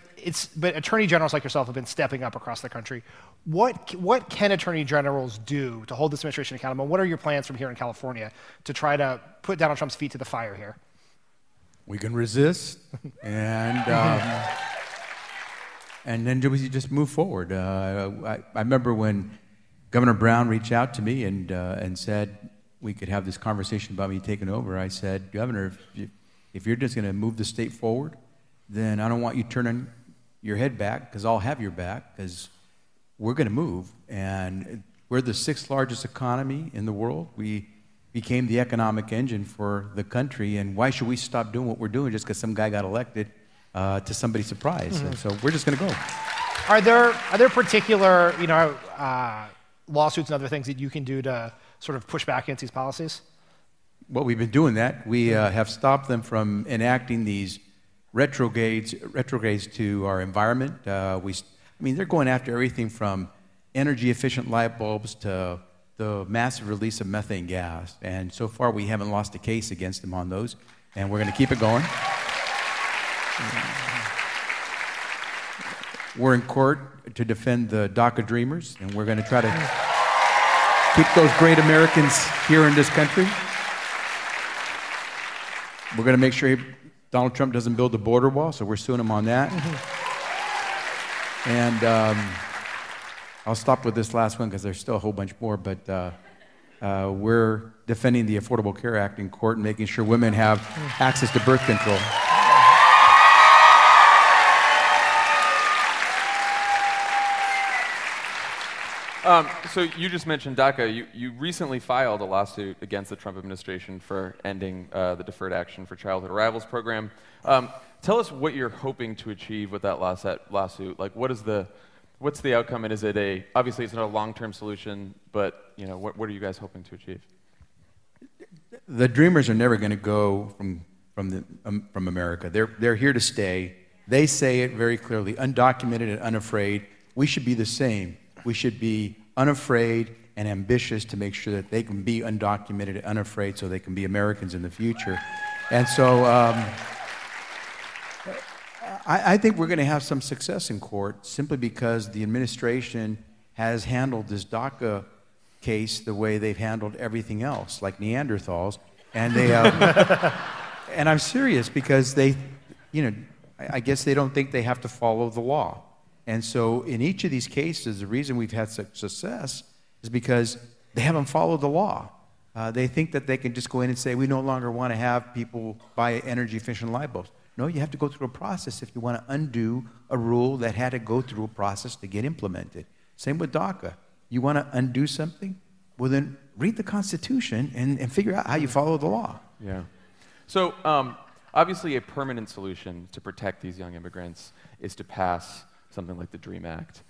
Attorney Generals like yourself have been stepping up across the country. What can Attorney Generals do to hold this administration accountable? What are your plans from here in California to try to put Donald Trump's feet to the fire here? We can resist, and then we just move forward. I remember when Governor Brown reached out to me and said we could have this conversation about me taking over. I said, Governor, if you're just going to move the state forward, then I don't want you turning your head back, because I'll have your back, because we're going to move. And we're the 6th largest economy in the world. We became the economic engine for the country, and why should we stop doing what we're doing just because some guy got elected to somebody's surprise? Mm-hmm. So we're just going to go. Are there particular lawsuits and other things that you can do to sort of push back against these policies? Well, we've been doing that. We have stopped them from enacting these retrogrades to our environment. They're going after everything from energy-efficient light bulbs to the massive release of methane gas. And so far, we haven't lost a case against them on those, and we're going to keep it going. We're in court to defend the DACA Dreamers, and we're going to try to keep those great Americans here in this country. We're going to make sure Donald Trump doesn't build the border wall, so we're suing him on that. And I'll stop with this last one because there's still a whole bunch more, but we're defending the Affordable Care Act in court and making sure women have access to birth control. So you just mentioned DACA. You recently filed a lawsuit against the Trump administration for ending the Deferred Action for Childhood Arrivals program. Tell us what you're hoping to achieve with that lawsuit. Like, what's the outcome, and is it obviously it's not a long-term solution, but what are you guys hoping to achieve? The Dreamers are never going to go from America. They're here to stay. They say it very clearly, undocumented and unafraid. We should be the same. We should be unafraid and ambitious to make sure that they can be undocumented and unafraid so they can be Americans in the future. And so I think we're going to have some success in court simply because the administration has handled this DACA case the way they've handled everything else, like Neanderthals. And they, and I'm serious because they, I guess they don't think they have to follow the law. And so in each of these cases, the reason we've had such success is because they haven't followed the law. They think that they can just go in and say, we no longer want to have people buy energy-efficient light bulbs. No, you have to go through a process if you want to undo a rule that had to go through a process to get implemented. Same with DACA. You want to undo something? Well, then read the Constitution and figure out how you follow the law. Yeah. So obviously a permanent solution to protect these young immigrants is to pass something like the DREAM Act.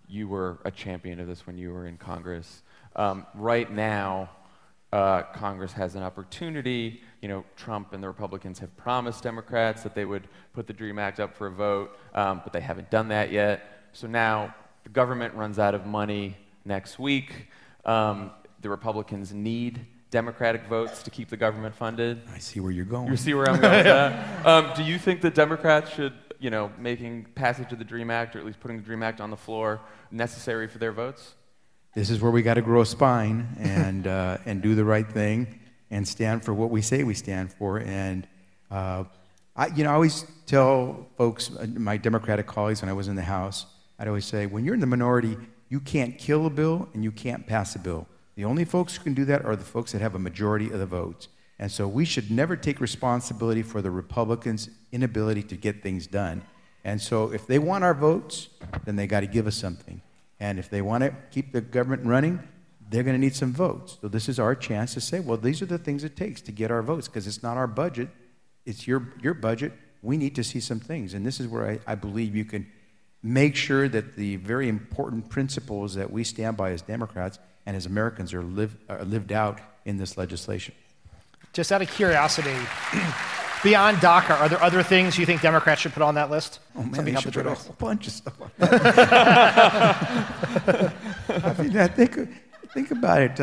You were a champion of this when you were in Congress. Right now, Congress has an opportunity. Trump and the Republicans have promised Democrats that they would put the DREAM Act up for a vote, but they haven't done that yet. So now the government runs out of money next week. The Republicans need Democratic votes to keep the government funded. I see where you're going. You see where I'm going with that? Do you think that Democrats should, making passage of the DREAM Act, or at least putting the DREAM Act on the floor, necessary for their votes? This is where we got to grow a spine and do the right thing and stand for what we say we stand for. And I always tell folks, my Democratic colleagues, when I was in the House, I'd always say, when you're in the minority, you can't kill a bill and you can't pass a bill. The only folks who can do that are the folks that have a majority of the votes. And so we should never take responsibility for the Republicans' inability to get things done. And so if they want our votes, then they got to give us something. And if they want to keep the government running, they're going to need some votes. So this is our chance to say, well, these are the things it takes to get our votes, because it's not our budget, it's your budget. We need to see some things. And this is where I believe you can make sure that the very important principles that we stand by as Democrats and as Americans are lived out in this legislation. Just out of curiosity, beyond DACA, are there other things you think Democrats should put on that list? Oh man, they should put a whole bunch of stuff on that. Think about it.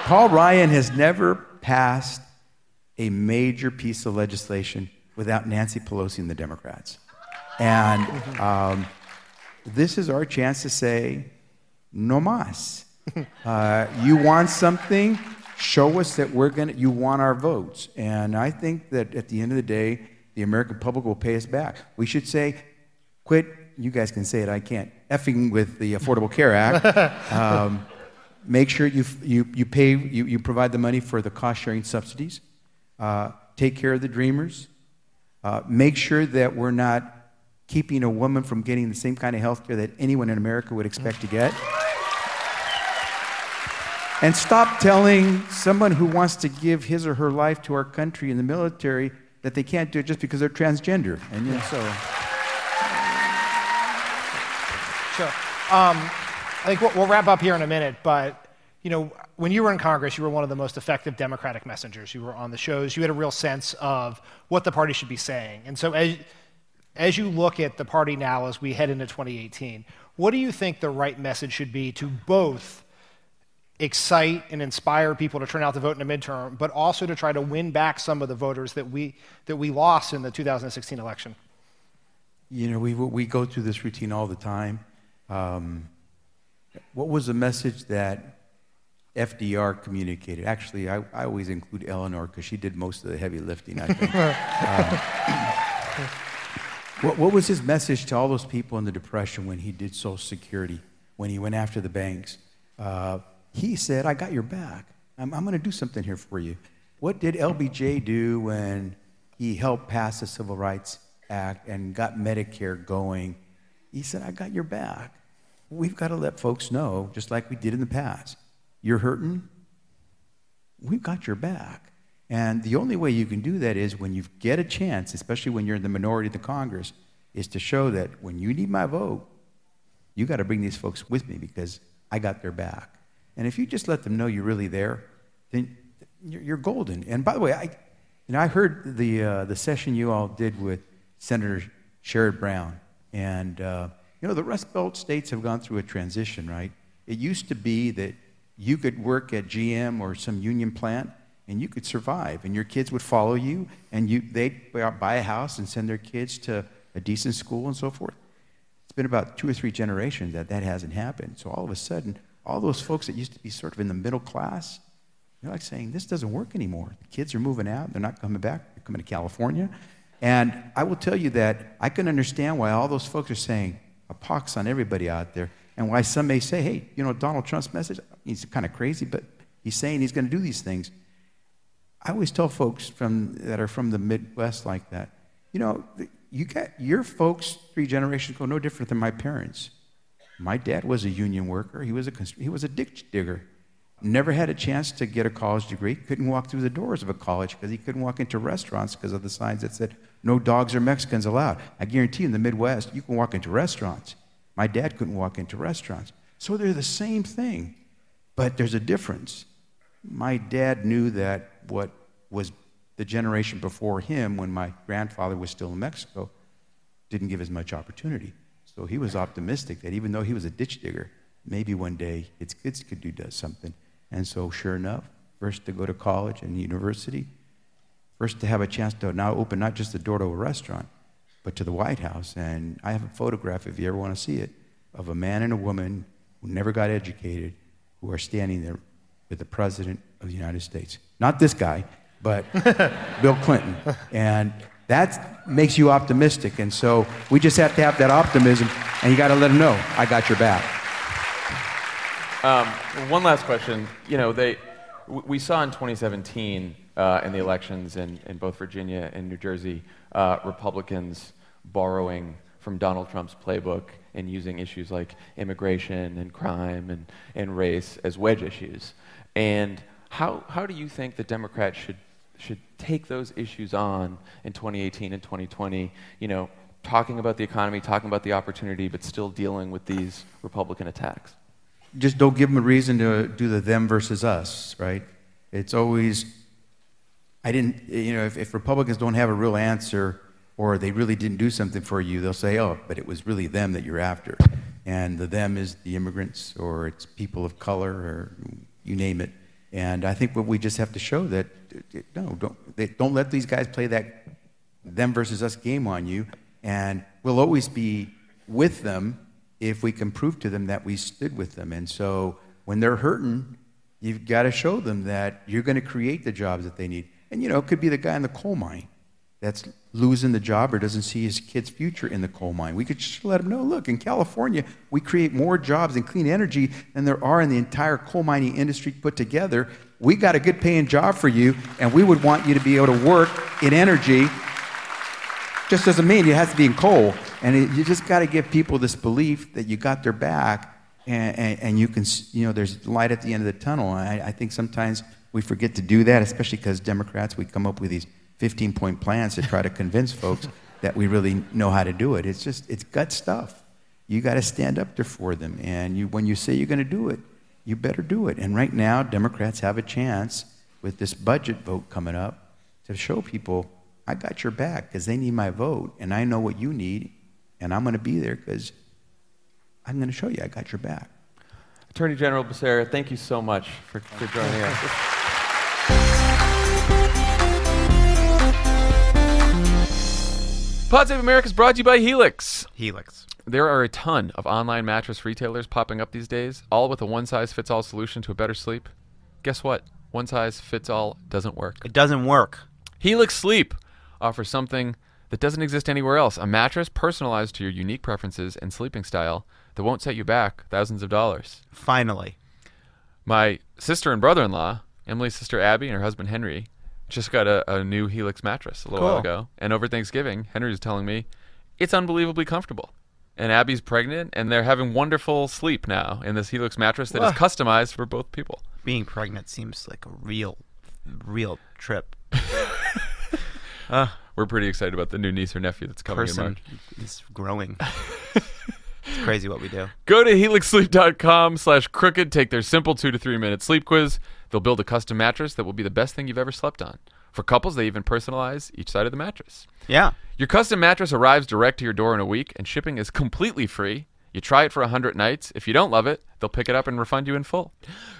Paul Ryan has never passed a major piece of legislation without Nancy Pelosi and the Democrats. And this is our chance to say, no más. You want something, show us that you want our votes. And I think that at the end of the day, the American public will pay us back. We should say, quit, you guys can say it, I can't, effing with the Affordable Care Act. Make sure you provide the money for the cost-sharing subsidies. Take care of the Dreamers. Make sure that we're not keeping a woman from getting the same kind of health care that anyone in America would expect to get. And stop telling someone who wants to give his or her life to our country in the military that they can't do it just because they're transgender. And so. Sure. I think we'll wrap up here in a minute, but when you were in Congress, you were one of the most effective Democratic messengers. You were on the shows. You had a real sense of what the party should be saying. And so as you look at the party now as we head into 2018, what do you think the right message should be to both excite and inspire people to turn out to vote in a midterm, but also to try to win back some of the voters that we lost in the 2016 election? You know, we go through this routine all the time. What was the message that FDR communicated? Actually, I always include Eleanor because she did most of the heavy lifting, I think. What was his message to all those people in the Depression when he did Social Security, when he went after the banks? He said, I got your back. I'm going to do something here for you. What did LBJ do when he helped pass the Civil Rights Act and got Medicare going? He said, I got your back. We've got to let folks know, just like we did in the past. You're hurting? We've got your back. And the only way you can do that is when you get a chance, especially when you're in the minority of the Congress, is to show that when you need my vote, you got to bring these folks with me because I got their back. And if you just let them know you're really there, then you're golden. And by the way, I heard the session you all did with Senator Sherrod Brown. And, the Rust Belt states have gone through a transition, right? It used to be that you could work at GM or some union plant and you could survive, and your kids would follow you, and they'd buy a house and send their kids to a decent school and so forth. It's been about 2 or 3 generations that hasn't happened. So all of a sudden, all those folks that used to be sort of in the middle class, they're like saying, this doesn't work anymore. The kids are moving out. They're not coming back. They're coming to California. And I will tell you that I can understand why all those folks are saying a pox on everybody out there, and why some may say, hey, Donald Trump's message, he's kind of crazy, but he's saying he's going to do these things. I always tell folks that are from the Midwest like that, you got your folks 3 generations ago no different than my parents. My dad was a union worker. He was a ditch digger. Never had a chance to get a college degree. Couldn't walk through the doors of a college because he couldn't walk into restaurants because of the signs that said, no dogs or Mexicans allowed. I guarantee you in the Midwest, you can walk into restaurants. My dad couldn't walk into restaurants. So they're the same thing, but there's a difference. My dad knew that what was the generation before him, when my grandfather was still in Mexico, didn't give as much opportunity. So he was optimistic that even though he was a ditch digger, maybe one day his kids could do something. And so sure enough, first to go to college and university, first to have a chance to now open not just the door to a restaurant, but to the White House. And I have a photograph, if you ever want to see it, of a man and a woman who never got educated, who are standing there with the President of the United States. Not this guy, but Bill Clinton. And that makes you optimistic. And so we just have to have that optimism, and you got to let them know, I got your back. One last question. We saw in 2017 in the elections in both Virginia and New Jersey, Republicans borrowing from Donald Trump's playbook and using issues like immigration and crime and race as wedge issues. And how do you think the Democrats should take those issues on in 2018 and 2020, talking about the economy, talking about the opportunity, but still dealing with these Republican attacks? Just don't give them a reason to do the them versus us, right? It's always, if Republicans don't have a real answer or they really didn't do something for you, they'll say, oh, but it was really them that you're after. And the them is the immigrants, or it's people of color, or you name it. And I think what we just have to show that, don't let these guys play that them versus us game on you. And we'll always be with them if we can prove to them that we stood with them. And so when they're hurting, you've got to show them that you're going to create the jobs that they need. And, it could be the guy in the coal mine that's losing the job or doesn't see his kid's future in the coal mine. We could just let them know, look, in California, we create more jobs in clean energy than there are in the entire coal mining industry put together. We got a good paying job for you, and we would want you to be able to work in energy. Just doesn't mean it has to be in coal. And you just got to give people this belief that you got their back, and you can, there's light at the end of the tunnel. I think sometimes we forget to do that, especially because Democrats, we come up with these 15-point plans to try to convince folks that we really know how to do it. It's gut stuff. You got to stand up there for them. And when you say you're going to do it, you better do it. And right now, Democrats have a chance with this budget vote coming up to show people, I got your back because they need my vote, and I know what you need, and I'm going to be there because I'm going to show you I got your back. Attorney General Becerra, thank you so much for joining us. Pod Save America is brought to you by Helix. Helix. There are a ton of online mattress retailers popping up these days, all with a one-size-fits-all solution to a better sleep. Guess what? One-size-fits-all doesn't work. It doesn't work. Helix Sleep offers something that doesn't exist anywhere else, a mattress personalized to your unique preferences and sleeping style that won't set you back thousands of dollars. Finally. My sister and brother-in-law, Emily's sister Abby and her husband Henry, just got a new Helix mattress a little while ago. And over Thanksgiving, Henry was telling me it's unbelievably comfortable. And Abby's pregnant, and they're having wonderful sleep now in this Helix mattress that is customized for both people. Being pregnant seems like a real trip. We're pretty excited about the new niece or nephew that's coming in March. Is growing. It's crazy what we do. Go to helixsleep.com/crooked. Take their simple 2 to 3 minute sleep quiz. They'll build a custom mattress that will be the best thing you've ever slept on. For couples, they even personalize each side of the mattress. Yeah. Your custom mattress arrives direct to your door in a week, and shipping is completely free. You try it for 100 nights. If you don't love it, they'll pick it up and refund you in full.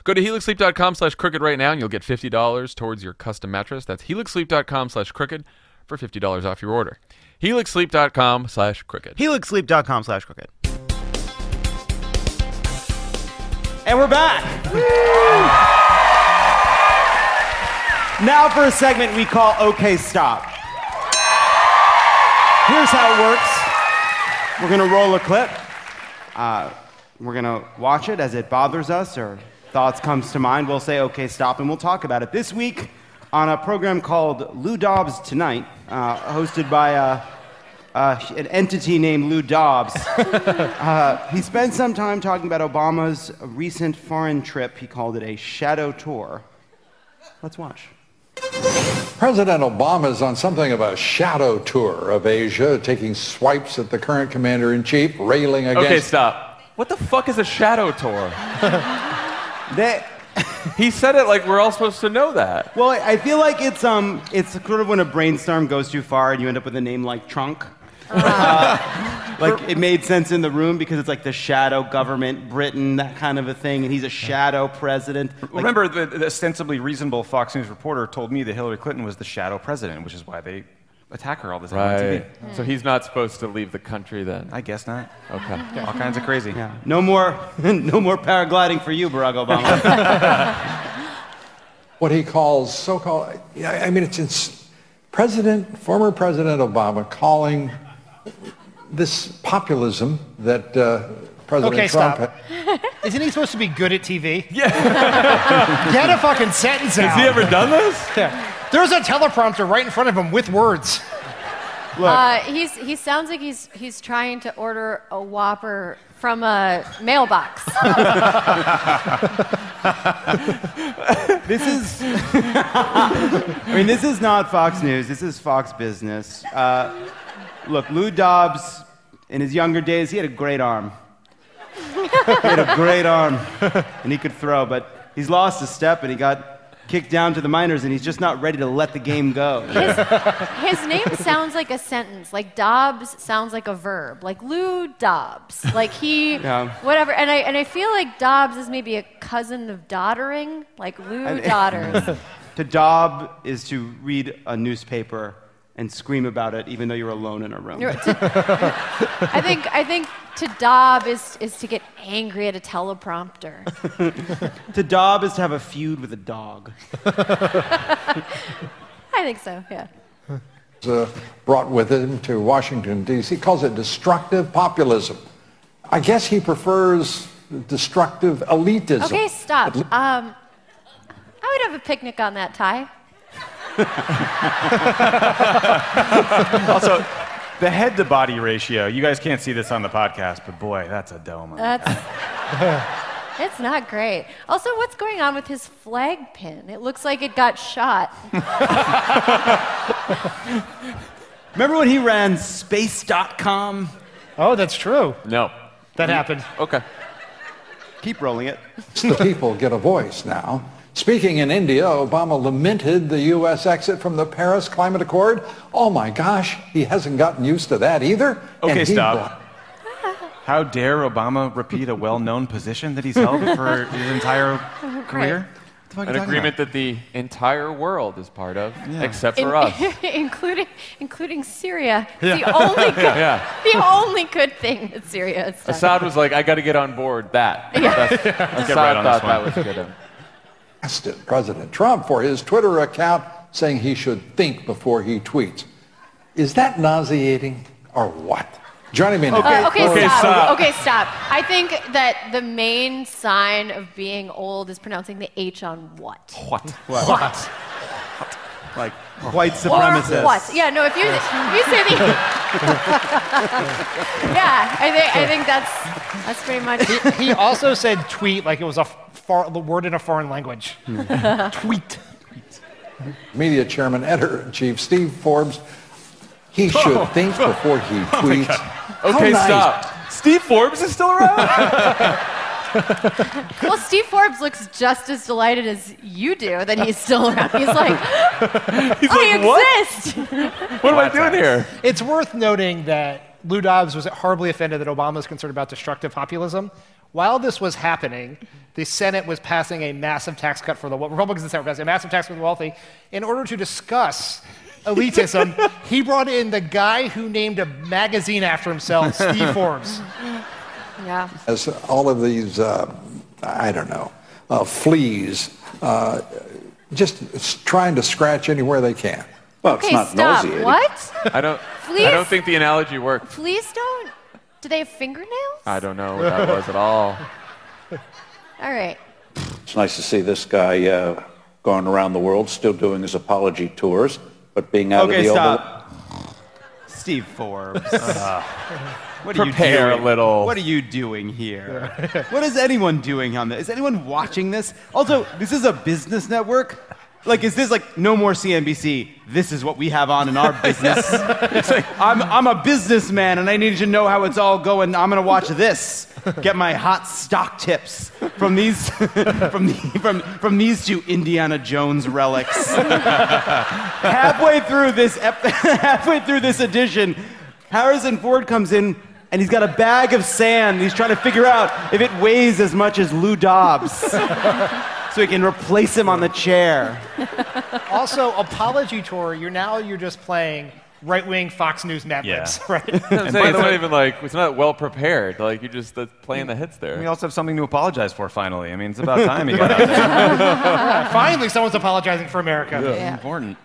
Go to helixsleep.com/crooked right now, and you'll get $50 towards your custom mattress. That's helixsleep.com/crooked for $50 off your order. helixsleep.com/crooked. helixsleep.com/crooked. And we're back. Now for a segment we call OK Stop. Here's how it works. We're going to roll a clip. We're going to watch it as it bothers us or thoughts comes to mind. We'll say OK Stop and we'll talk about it. This week on a program called Lou Dobbs Tonight, hosted by an entity named Lou Dobbs. He spent some time talking about Obama's recent foreign trip. He called it a shadow tour. Let's watch. President Obama is on something of a shadow tour of Asia, taking swipes at the current commander-in-chief, railing against... Okay, stop. What the fuck is a shadow tour? He said it like we're all supposed to know that. Well, I feel like it's sort of when a brainstorm goes too far and you end up with a name like Trunk. Like it made sense in the room because it's like the shadow government, Britain, that kind of a thing, and he's a shadow president. Remember, the ostensibly reasonable Fox News reporter told me that Hillary Clinton was the shadow president, which is why they attack her all the time on TV. So he's not supposed to leave the country then? I guess not. Okay. All kinds of crazy. Yeah. No more paragliding for you, Barack Obama. What he calls so-called... I mean, it's former President Obama calling this populism that President Trump... Stop. Isn't he supposed to be good at TV? Yeah. Get a fucking sentence out. Has he ever done this? Yeah. There's a teleprompter right in front of him with words. He sounds like he's trying to order a Whopper from a mailbox. This is not Fox News. This is Fox Business. Look, Lou Dobbs, in his younger days, he had a great arm. And he could throw, but he's lost a step, and he got kicked down to the minors, and he's just not ready to let the game go. His name sounds like a sentence. Like Dobbs sounds like a verb. Like Lou Dobbs. Like whatever. And I feel like Dobbs is maybe a cousin of doddering. Like Lou Dodders. To dob is to read a newspaper and scream about it, even though you're alone in a room. I think to dob is to get angry at a teleprompter. To dob is to have a feud with a dog. I think so, yeah. Brought with him to Washington, D.C. He calls it destructive populism. I guess he prefers destructive elitism. Okay, stop. I would have a picnic on that tie. Also, the head-to-body ratio, you guys can't see this on the podcast, but boy, that's a dome. It's not great. Also, what's going on with his flag pin? It looks like it got shot. Remember when he ran space.com? Oh, that's true. No. That happened. Okay. Keep rolling it. The people get a voice now. Speaking in India, Obama lamented the U.S. exit from the Paris Climate Accord. Oh my gosh, he hasn't gotten used to that either. Okay, stop. How dare Obama repeat a well-known position that he's held for his entire career? An agreement that the entire world is part of, except for us. including Syria. The only good thing that Syria has done. Assad was like, I got to get on board that. Assad thought that was good. President Trump for his Twitter account saying he should think before he tweets. Is that nauseating or what? Joining me now. Okay, stop. I think that the main sign of being old is pronouncing the H on what. What? Like white supremacist. What? Yeah, no, if you say the... yeah, I think that's pretty much... He also said tweet like it was the word in a foreign language. Tweet. Media chairman, editor-in-chief Steve Forbes, he should think before he tweets. Okay, stop. Steve Forbes is still around? Well, Steve Forbes looks just as delighted as you do that he's still around. He's like, I exist. What am I doing here? It's worth noting that Lou Dobbs was horribly offended that Obama was concerned about destructive populism. While this was happening, the Senate was passing a massive tax cut for the Republicans in the Senate were passing a massive tax cut for the wealthy. In order to discuss elitism, he brought in the guy who named a magazine after himself, Steve Forbes. Yeah. As all of these, fleas, just trying to scratch anywhere they can. Well, it's not stop. nauseating. What? I don't think the analogy worked. Fleas don't? Do they have fingernails? I don't know what that was at all. All right. It's nice to see this guy going around the world, still doing his apology tours, but being out of the stop. Steve Forbes. What are Prepare you doing? a little. What are you doing here? What is anyone doing on this? Is anyone watching this? Also, this is a business network. Like, is this like no more CNBC? This is what we have on in our business. It's like I'm a businessman and I need to know how it's all going. I'm gonna watch this. Get my hot stock tips from these from these two Indiana Jones relics. halfway through this edition, Harrison Ford comes in and he's got a bag of sand. He's trying to figure out if it weighs as much as Lou Dobbs. So he can replace him on the chair. Also, apology tour, you're just playing right-wing Fox News Mavericks, right? And by the way, even like it's not well prepared. Like you're just playing the hits there. We also have something to apologize for. Finally, I mean, it's about time he got out there. Finally, someone's apologizing for America. Yeah. Important.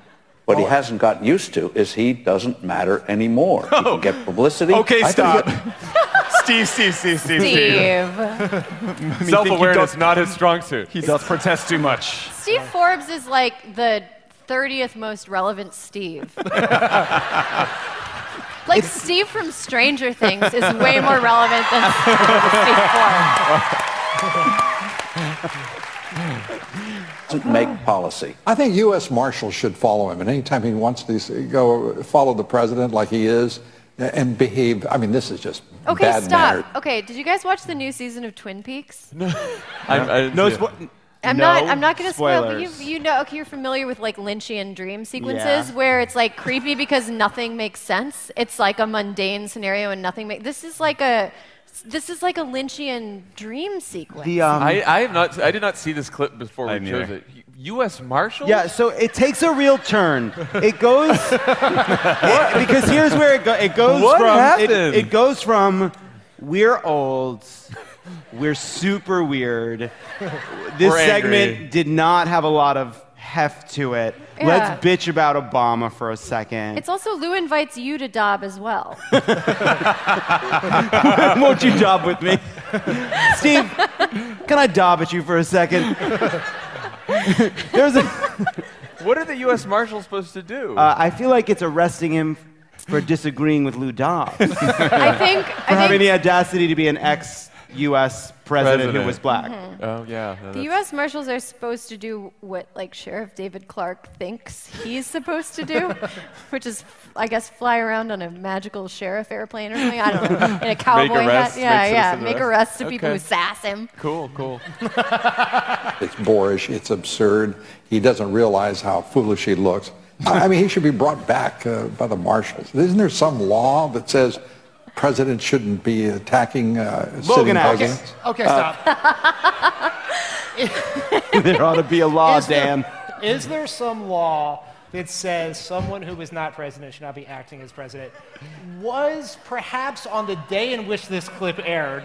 What he hasn't gotten used to is he doesn't matter anymore. He can get publicity. Okay, stop. Steve. Self-awareness not his strong suit. He does protest too much. Steve Forbes is like the 30th most relevant Steve. Like Steve from Stranger Things is way more relevant than Steve Forbes. Doesn't make policy. I think U.S. Marshals should follow him, and anytime he wants to go follow the president like he is and behave, I mean, this is just bad manner. Okay, did you guys watch the new season of Twin Peaks? No. I'm not going to spoil, but you know, okay, you're familiar with like Lynchian dream sequences where it's like creepy because nothing makes sense. It's like a mundane scenario and nothing makes. This is like a Lynchian dream sequence. I did not see this clip before we chose it. U.S. Marshals? Yeah, so it takes a real turn. It goes because here's where it goes what from. Happened? It goes from we're old, we're super weird. This segment did not have a lot of heft to it. Yeah. Let's bitch about Obama for a second. It's also Lou invites you to Dob as well. Won't you dob with me? Steve, can I dob at you for a second? What are the U.S. Marshals supposed to do? I feel like it's arresting him for disagreeing with Lou Dobbs. I think having the audacity to be an ex-U.S. president who was black. Mm-hmm. Oh, yeah. The U.S. Marshals are supposed to do what, like, Sheriff David Clark thinks he's supposed to do, which is, I guess, fly around on a magical sheriff airplane or something. I don't know. In a cowboy hat. Yeah. Make arrests of people who sass him. Cool. It's boorish. It's absurd. He doesn't realize how foolish he looks. I mean, he should be brought back by the marshals. Isn't there some law that says presidents shouldn't be attacking sitting Logan Act. presidents. Okay, stop. There ought to be a law, Dan. Is there some law that says someone who is not president should not be acting as president? Was perhaps on the day in which this clip aired,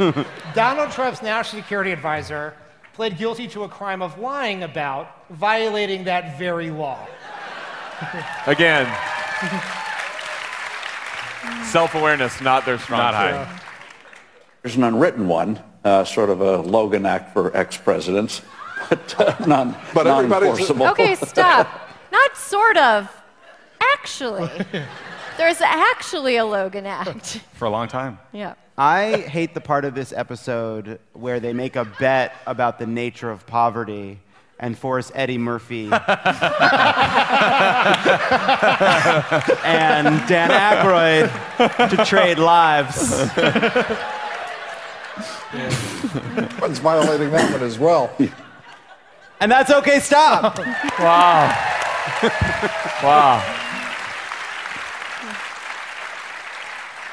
Donald Trump's national security advisor pled guilty to a crime of lying about violating that very law? Again, self-awareness, not their strong Not suit. high. There's an unwritten one, sort of a Logan Act for ex-presidents, but But everybody's- non-enforceable. Okay, stop. Not sort of. Actually. There's actually a Logan Act. For a long time. Yeah. I hate the part of this episode where they make a bet about the nature of poverty and force Eddie Murphy and Dan Aykroyd to trade lives. One's violating that one as well. And that's okay, stop. Wow. Wow.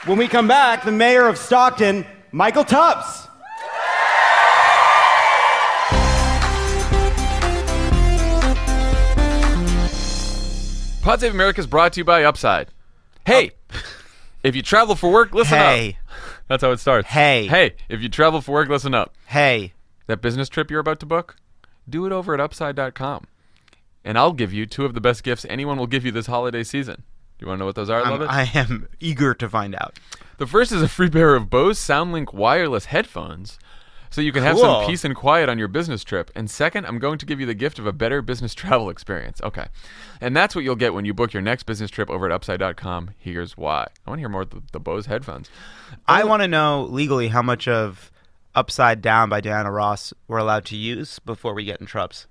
When we come back, the mayor of Stockton, Michael Tubbs. Pod Save America is brought to you by Upside. Hey, if you travel for work, listen Hey. up. That's how it starts. Hey. Hey, if you travel for work, listen up. Hey. That business trip you're about to book, do it over at Upside.com. And I'll give you 2 of the best gifts anyone will give you this holiday season. Do you want to know what those are, Lovett? I am eager to find out. The first is a free pair of Bose SoundLink wireless headphones, so you can have some Cool. peace and quiet on your business trip. And second, I'm going to give you the gift of a better business travel experience. Okay. And that's what you'll get when you book your next business trip over at Upside.com. Here's why. I want to hear more of the Bose headphones. I want to know legally how much of Upside Down by Diana Ross we're allowed to use before we get in troubles.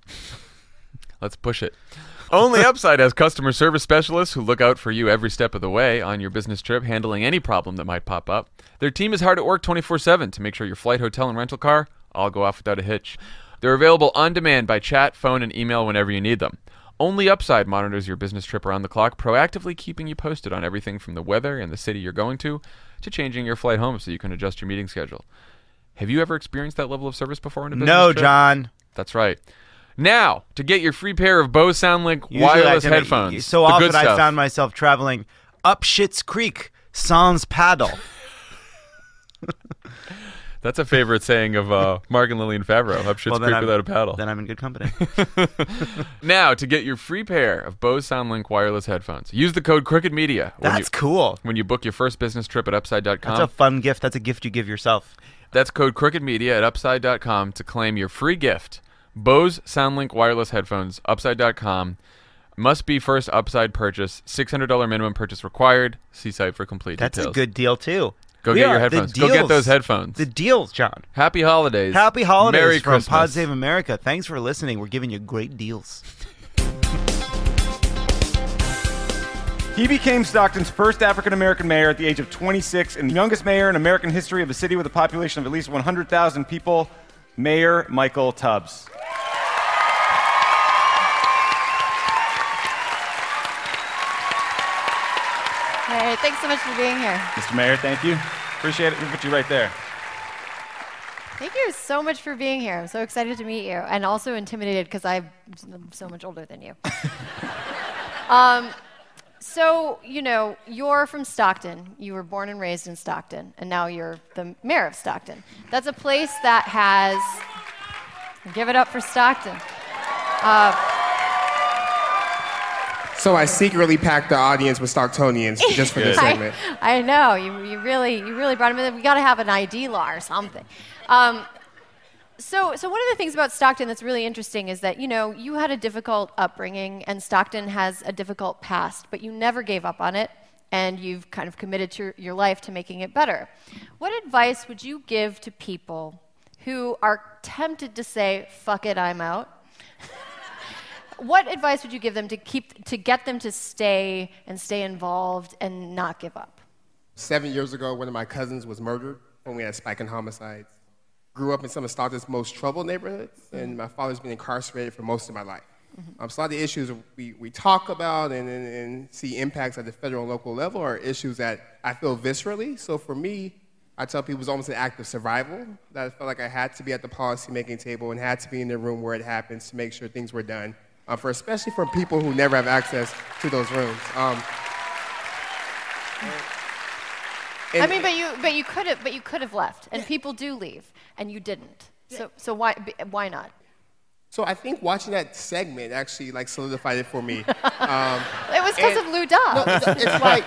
Let's push it. Only Upside has customer service specialists who look out for you every step of the way on your business trip, handling any problem that might pop up. Their team is hard at work 24/7 to make sure your flight, hotel, and rental car all go off without a hitch. They're available on demand by chat, phone, and email whenever you need them. Only Upside monitors your business trip around the clock, proactively keeping you posted on everything from the weather and the city you're going to changing your flight home so you can adjust your meeting schedule. Have you ever experienced that level of service before in a business No, trip? John. That's right. Now, to get your free pair of Bose SoundLink Usually wireless I do- headphones. So the often good I stuff. found myself traveling up Schitt's Creek, sans paddle. That's a favorite saying of Mark and Lillian Favreau. Up Schitt's Creek without a paddle. Then I'm in good company. Now, to get your free pair of Bose SoundLink wireless headphones, use the code CrookedMedia That's cool. when you book your first business trip at Upside.com. That's a fun gift. That's a gift you give yourself. That's code CrookedMedia at Upside.com to claim your free gift. Bose SoundLink wireless headphones, Upside.com. Must be first Upside purchase. $600 minimum purchase required. See site for complete That's details. a good deal, too. Go We get your are- the headphones. Go get deals- those headphones. The deals, John. Happy holidays. Happy holidays Merry from Christmas. Pod Save America. Thanks for listening. We're giving you great deals. He became Stockton's first African-American mayor at the age of 26 and the youngest mayor in American history of a city with a population of at least 100,000 people, Mayor Michael Tubbs. Hey, thanks so much for being here. Mr. Mayor, thank you. Appreciate it. We put you right there. Thank you so much for being here. I'm so excited to meet you, and also intimidated because I'm so much older than you. So, you know, you're from Stockton. You were born and raised in Stockton, and now you're the mayor of Stockton. That's a place that has... Give it up for Stockton. So I secretly packed the audience with Stocktonians just for this segment. I know. You really brought him in. We got to have an ID law or something. So one of the things about Stockton that's really interesting is that, you know, you had a difficult upbringing, and Stockton has a difficult past, but you never gave up on it, and you've kind of committed to your life to making it better. What advice would you give to people who are tempted to say, fuck it, I'm out? What advice would you give them to get them to stay involved and not give up? 7 years ago, one of my cousins was murdered when we had spike in homicides. Grew up in some of Stockton's most troubled neighborhoods, and my father's been incarcerated for most of my life. So a lot of the issues we talk about and see impacts at the federal and local level are issues that I feel viscerally. So for me, I tell people it was almost an act of survival, that I felt like I had to be at the policy-making table and had to be in the room where it happens to make sure things were done, especially for people who never have access to those rooms. I mean, but you could have left, and people do leave, and you didn't. So why not? So I think watching that segment actually solidified it for me. It was because of Lou Dobbs. No,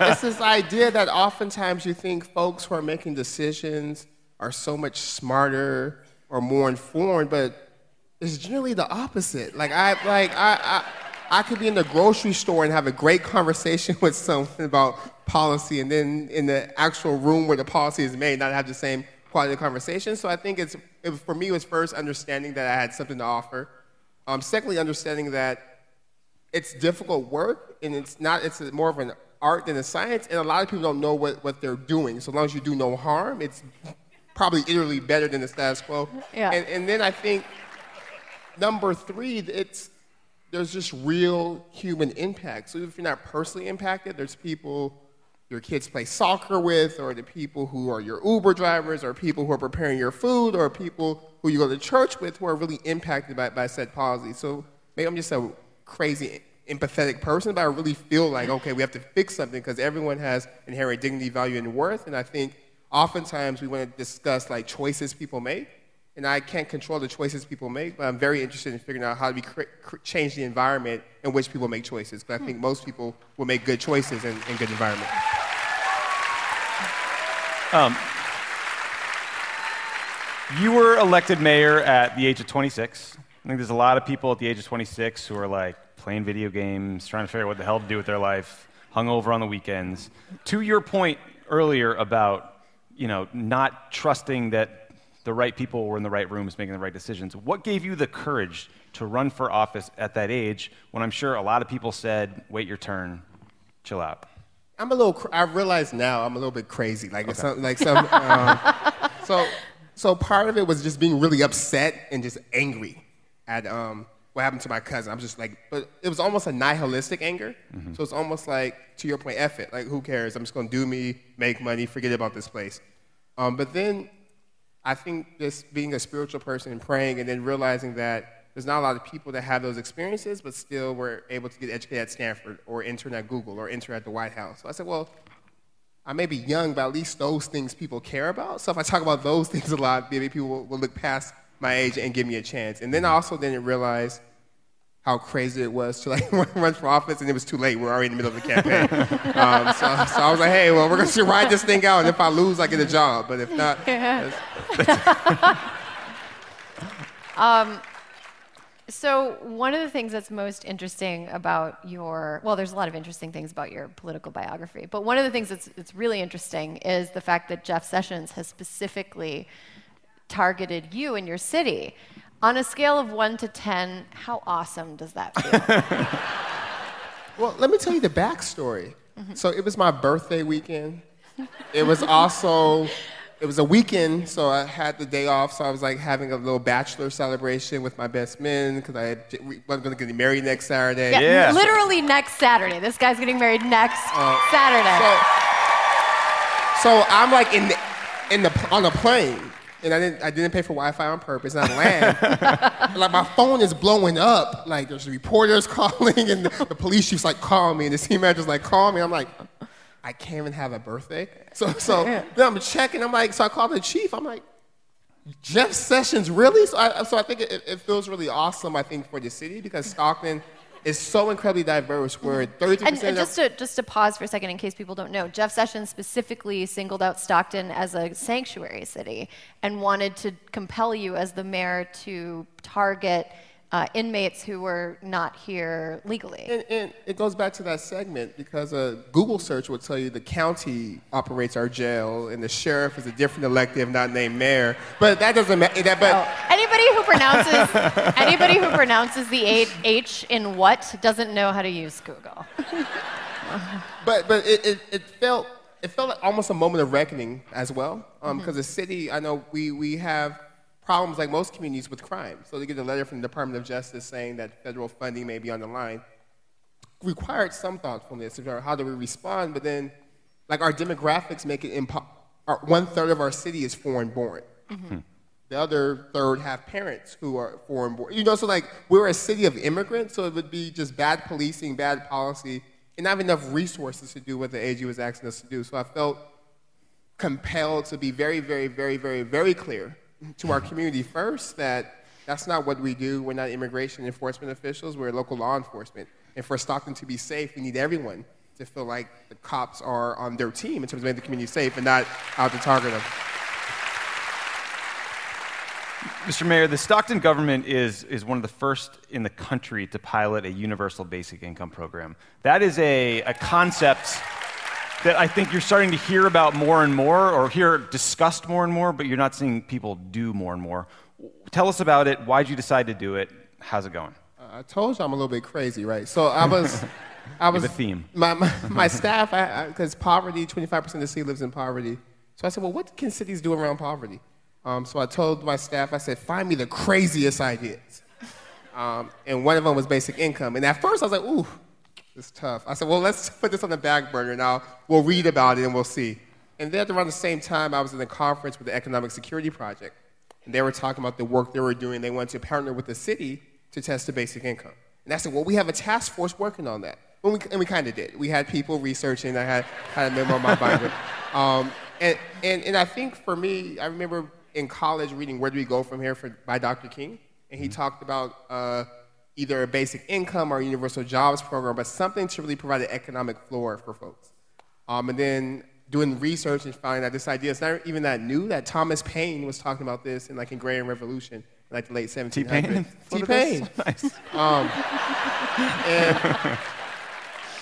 it's this idea that oftentimes you think folks who are making decisions are so much smarter or more informed, but it's generally the opposite. I could be in the grocery store and have a great conversation with someone about policy, and then in the actual room where the policy is made, not have the same quality of conversation. So I think for me, it was first understanding that I had something to offer. Secondly, understanding that it's difficult work, and it's more of an art than a science, and a lot of people don't know what they're doing. So long as you do no harm, it's probably literally better than the status quo. Yeah. And then I think, number three, there's just real human impact. So if you're not personally impacted, there's people your kids play soccer with, or the people who are your Uber drivers, or people who are preparing your food, or people who you go to church with who are really impacted by said policy. So maybe I'm just a crazy, empathetic person, but I really feel like, okay, we have to fix something because everyone has inherent dignity, value, and worth. And I think oftentimes we want to discuss choices people make. And I can't control the choices people make, but I'm very interested in figuring out how do we change the environment in which people make choices. Because I think most people will make good choices in good environment. You were elected mayor at the age of 26. I think there's a lot of people at the age of 26 who are playing video games, trying to figure out what the hell to do with their life, hungover on the weekends. To your point earlier about, not trusting that the right people were in the right rooms making the right decisions. What gave you the courage to run for office at that age when I'm sure a lot of people said, wait your turn, chill out? I realize now I'm a little bit crazy. So part of it was just being really upset and just angry at what happened to my cousin. I'm just but it was almost a nihilistic anger. Mm-hmm. So it's almost to your point, F it. Who cares? I'm just going to do me, make money, forget about this place. But then I think just being a spiritual person and praying and then realizing that there's not a lot of people that have those experiences but still were able to get educated at Stanford or intern at Google or intern at the White House. So I said, well, I may be young, but at least those things people care about. So if I talk about those things a lot, maybe people will look past my age and give me a chance. And then I also didn't realize how crazy it was to run for office, and it was too late. We're already in the middle of the campaign. So I was like, hey, well, we're going to ride this thing out, and if I lose, I get a job. But if not... So one of the things that's most interesting about there's a lot of interesting things about your political biography, but one of the things that's really interesting is the fact that Jeff Sessions has specifically targeted you in your city. On a scale of 1 to 10, how awesome does that feel? Well, let me tell you the backstory. Mm-hmm. So it was my birthday weekend. It was a weekend, so I had the day off, so I was having a little bachelor celebration with my best men because I wasn't going to get married next Saturday. Yeah, literally next Saturday. This guy's getting married next Saturday. So I'm on a plane. And I didn't pay for Wi-Fi on purpose, and I land. My phone is blowing up. There's reporters calling, and the police chief's call me, and the team manager's call me. I'm I can't even have a birthday. So then I'm checking. So I called the chief. I'm Jeff Sessions, really? So I think it feels really awesome, I think, for the city because Stockton is so incredibly diverse where 32% and just to pause for a second in case people don't know, Jeff Sessions specifically singled out Stockton as a sanctuary city and wanted to compel you as the mayor to target inmates who were not here legally. And it goes back to that segment because a Google search will tell you the county operates our jail and the sheriff is a different elective not named mayor. But that doesn't matter. Anybody who pronounces the H in what doesn't know how to use Google. But it felt like almost a moment of reckoning as well. Because the city, I know we have problems like most communities with crime. So they get a letter from the Department of Justice saying that federal funding may be on the line. Required some thoughtfulness about how do we respond, but then like our demographics make it 1/3 of our city is foreign born. The other third have parents who are foreign born. You know, so like we're a city of immigrants, so it would be just bad policing, bad policy, and not enough resources to do what the AG was asking us to do. So I felt compelled to be very, very, very, very, very clear to our community first that that's not what we do. We're not immigration enforcement officials. We're local law enforcement. And for Stockton to be safe, we need everyone to feel like the cops are on their team in terms of making the community safe and not out to target them. Mr. Mayor, the Stockton government is one of the first in the country to pilot a universal basic income program. That is a concept that I think you're starting to hear about more and more, or hear discussed more and more, but you're not seeing people do more and more. Tell us about it. Why'd you decide to do it? How's it going? I told you I'm a little bit crazy, right? So I was the theme. My staff, because poverty, 25% of the city lives in poverty. So I said, well, what can cities do around poverty? So I told my staff, I said, find me the craziest ideas. And one of them was basic income. And at first I was like, ooh, it's tough. I said, well, let's put this on the back burner now. We'll read about it and we'll see. And then around the same time, I was in a conference with the Economic Security Project. And they were talking about the work they were doing. They wanted to partner with the city to test the basic income. And I said, well, we have a task force working on that. And we kind of did. We had people researching. I had a memo in my binder. And I think for me, I remember in college reading Where Do We Go From Here by Dr. King. And he talked about either a basic income or a universal jobs program, but something to really provide an economic floor for folks. And then doing research and finding that this idea is not even that new, that Thomas Paine was talking about this in like Agrarian Revolution in like the late 1700s. T-Paine. Nice.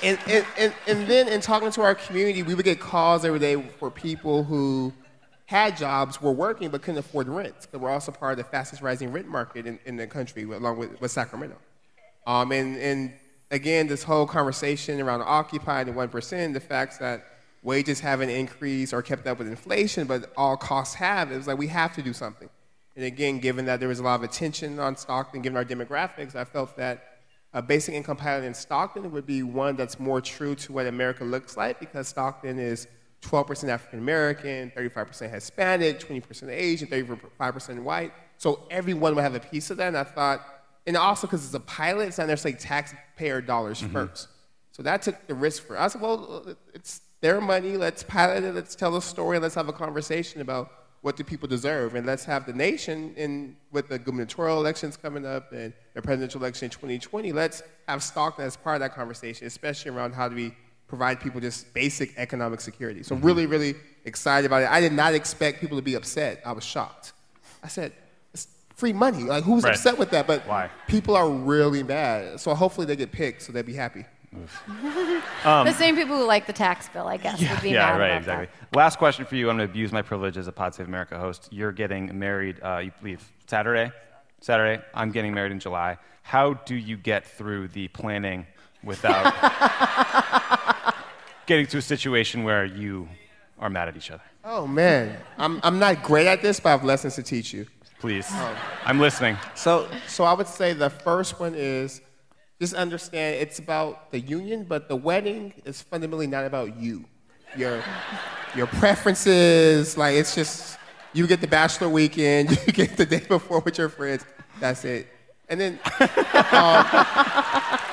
And then in talking to our community, we would get calls every day for people who had jobs, were working, but couldn't afford rent. Because we're also part of the fastest rising rent market in the country, along with Sacramento. And again, this whole conversation around occupied and 1%, the fact that wages haven't increased or kept up with inflation, but all costs have, it was like we have to do something. And again, given that there was a lot of attention on Stockton, given our demographics, I felt that a basic income pilot in Stockton would be one that's more true to what America looks like, because Stockton is 12% African American, 35% Hispanic, 20% Asian, 35% white. So everyone would have a piece of that. And I thought, and also because it's a pilot, it's not necessarily taxpayer dollars first. So that took the risk for us. Well, it's their money. Let's pilot it. Let's tell a story. Let's have a conversation about what do people deserve. And let's have the nation, with the gubernatorial elections coming up and the presidential election in 2020, let's have Stockton as part of that conversation, especially around how do we provide people just basic economic security. So really, really excited about it. I did not expect people to be upset. I was shocked. I said, it's free money. Like, who's upset with that? But why? People are really mad. So hopefully they get picked so they'll be happy. The same people who like the tax bill, I guess, would be mad about exactly. Last question for you. I'm going to abuse my privilege as a Pod Save America host. You're getting married, you leave Saturday? I'm getting married in July. How do you get through the planning without getting to a situation where you are mad at each other? Oh, man. I'm not great at this, but I have lessons to teach you. Please. I'm listening. So I would say the first one is just understand it's about the union, but the wedding is fundamentally not about you. Your preferences, like it's just, you get the bachelor weekend, you get the day before with your friends, that's it. And then,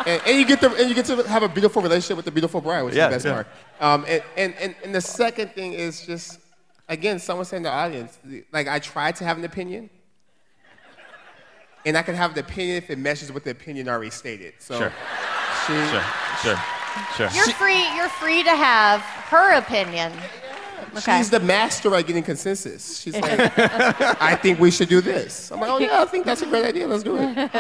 and you get to have a beautiful relationship with the beautiful bride, which is the best part. And the second thing is just, again, someone said in the audience, like I tried to have an opinion, and I can have the opinion if it meshes with the opinion already stated. So Sure. You're free to have her opinion. Okay. She's the master at getting consensus. She's like, I think we should do this. I'm like, oh yeah, I think that's a great idea. Let's do it.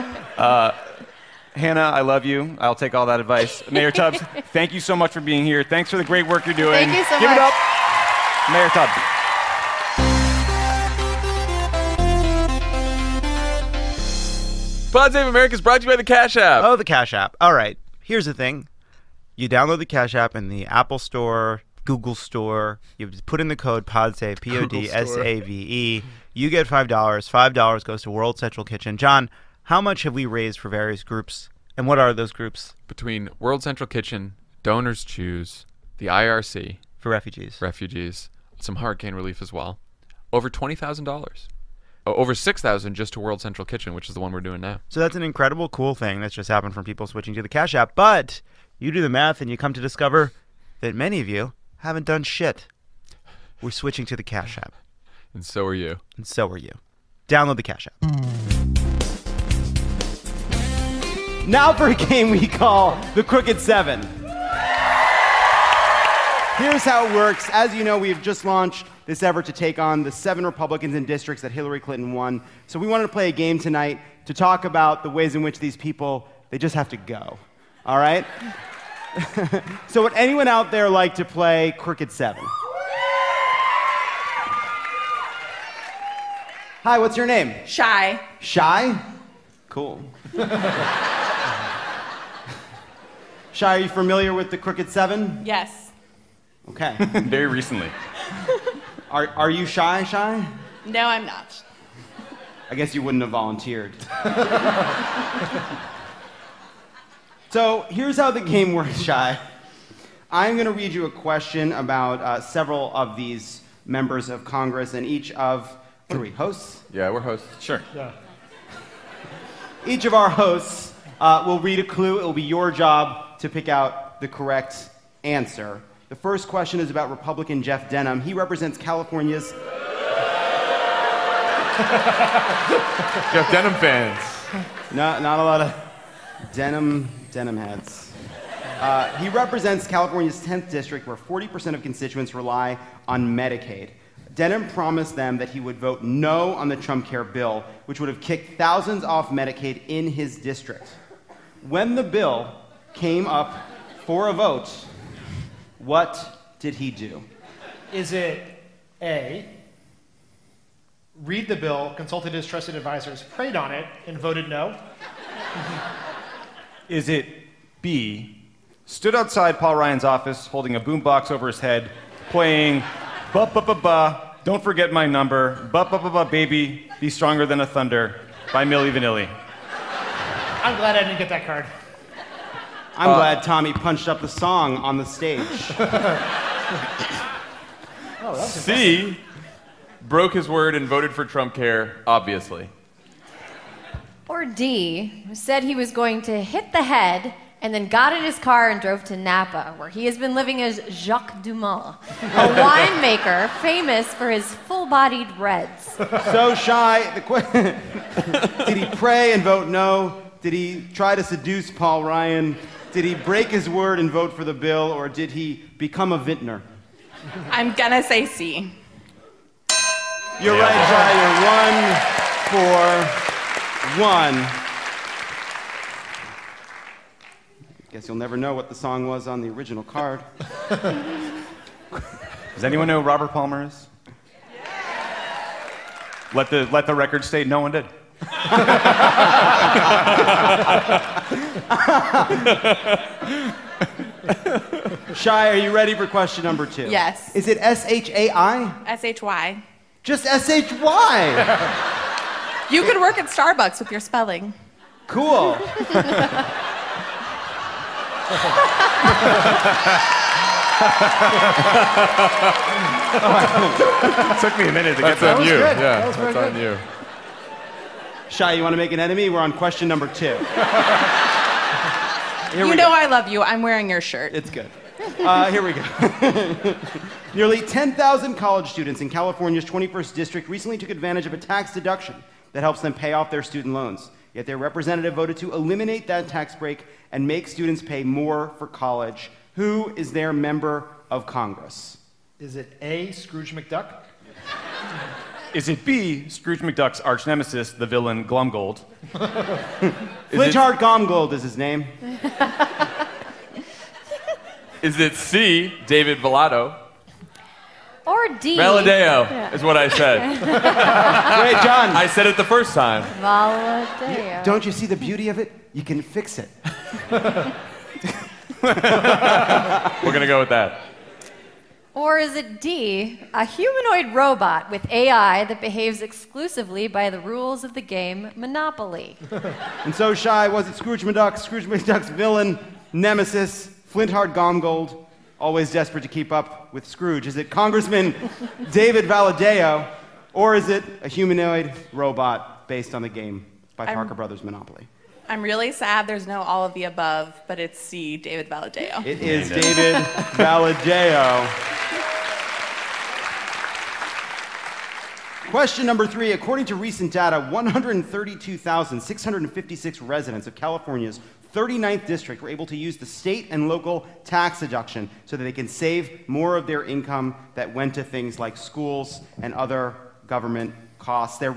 Hannah, I love you. I'll take all that advice. Mayor Tubbs, thank you so much for being here. Thanks for the great work you're doing. Thank you so much. Give it up, Mayor Tubbs. Pod Save America is brought to you by the Cash App. Oh, the Cash App. All right. Here's the thing. You download the Cash App in the Apple Store, Google Store. You put in the code PODSAVE, PODSAVE. You get $5. $5 goes to World Central Kitchen. Jon, how much have we raised for various groups? And what are those groups? Between World Central Kitchen, Donors Choose, the IRC. For refugees. Some hurricane relief as well. Over $20,000. Over $6,000 just to World Central Kitchen, which is the one we're doing now. So that's an incredible, cool thing that's just happened from people switching to the Cash App. But you do the math and you come to discover that many of you haven't done shit. We're switching to the Cash App. And so are you. Download the Cash App. Now for a game we call the Crooked Seven. Here's how it works. As you know, we've just launched this effort to take on the 7 Republicans in districts that Hillary Clinton won. So we wanted to play a game tonight to talk about the ways in which these people, they just have to go. All right? So would anyone out there like to play Crooked Seven? Hi, what's your name? Shy. Shy? Cool. Shy, are you familiar with the Crooked Seven? Yes. Okay. Very recently. Are you shy? No, I'm not. I guess you wouldn't have volunteered. So here's how the game works, Shy. I'm going to read you a question about several of these members of Congress, and each of... What are we, hosts? Yeah, we're hosts. Sure. Yeah. Each of our hosts will read a clue. It will be your job to pick out the correct answer. The first question is about Republican Jeff Denham. He represents California's... Jeff Denham fans. No, not a lot of denim heads. He represents California's 10th district, where 40% of constituents rely on Medicaid. Denham promised them that he would vote no on the Trump Care bill, which would have kicked thousands off Medicaid in his district. When the bill came up for a vote, what did he do? Is it A, read the bill, consulted his trusted advisors, prayed on it, and voted no? Is it B, stood outside Paul Ryan's office holding a boombox over his head, playing ba-ba-ba-ba, Don't Forget My Number, ba-ba-ba-ba, Baby, Be Stronger Than a Thunder by Milli Vanilli? I'm glad I didn't get that card. I'm glad Tommy punched up the song on the stage. C, broke his word and voted for Trump Care, obviously. Or D, said he was going to hit the head and then got in his car and drove to Napa, where he has been living as Jacques Dumas, a winemaker famous for his full-bodied reds. So Shy, did he pray and vote no? Did he try to seduce Paul Ryan? Did he break his word and vote for the bill, or did he become a vintner? I'm gonna say C. You're right, Shy. You're 1 for 1. Guess you'll never know what the song was on the original card. Does anyone know who Robert Palmer is? Let the record state no one did. Shy, are you ready for question number 2? Yes. Is it S-H-A-I? S-H-Y. Just S-H-Y. You could work at Starbucks with your spelling. Cool. Took me a minute to get That's that. on you. good. Yeah, That was very that's on good. you. Shy, you want to make an enemy? We're on question number 2. You know I love you. I'm wearing your shirt. It's good. Here we go. Nearly 10,000 college students in California's 21st district recently took advantage of a tax deduction that helps them pay off their student loans. Yet their representative voted to eliminate that tax break and make students pay more for college. Who is their member of Congress? Is it A, Scrooge McDuck? Is it B, Scrooge McDuck's arch nemesis, the villain Glumgold? Flinchard Gomgold is his name. Is it C, David Villado? Or D. Valadeo is what I said. Wait, John. I said it the first time. Valadeo. Don't you see the beauty of it? You can fix it. We're going to go with that. Or is it D, a humanoid robot with AI that behaves exclusively by the rules of the game Monopoly? And so, Shy, was it Scrooge McDuck's villain, nemesis, Flintheart Gomgold, always desperate to keep up with Scrooge? Is it Congressman David Valadeo, or is it a humanoid robot based on the game by Parker Brothers Monopoly? I'm really sad there's no all of the above, but it's C, David Valadeo. It is David Valadeo. Question number 3. According to recent data, 132,656 residents of California's 39th district were able to use the state and local tax deduction so that they can save more of their income that went to things like schools and other government costs. Their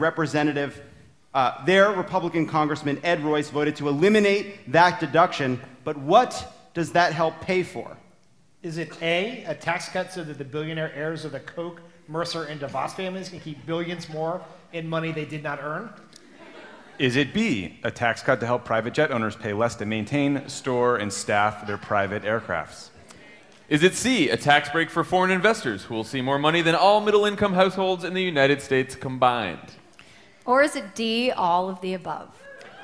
Republican Congressman Ed Royce voted to eliminate that deduction, but what does that help pay for? Is it A, a tax cut so that the billionaire heirs of the Koch, Mercer, and DeVos families can keep billions more in money they did not earn? Is it B, a tax cut to help private jet owners pay less to maintain, store, and staff their private aircrafts? Is it C, a tax break for foreign investors who will see more money than all middle-income households in the United States combined? Or is it D, all of the above?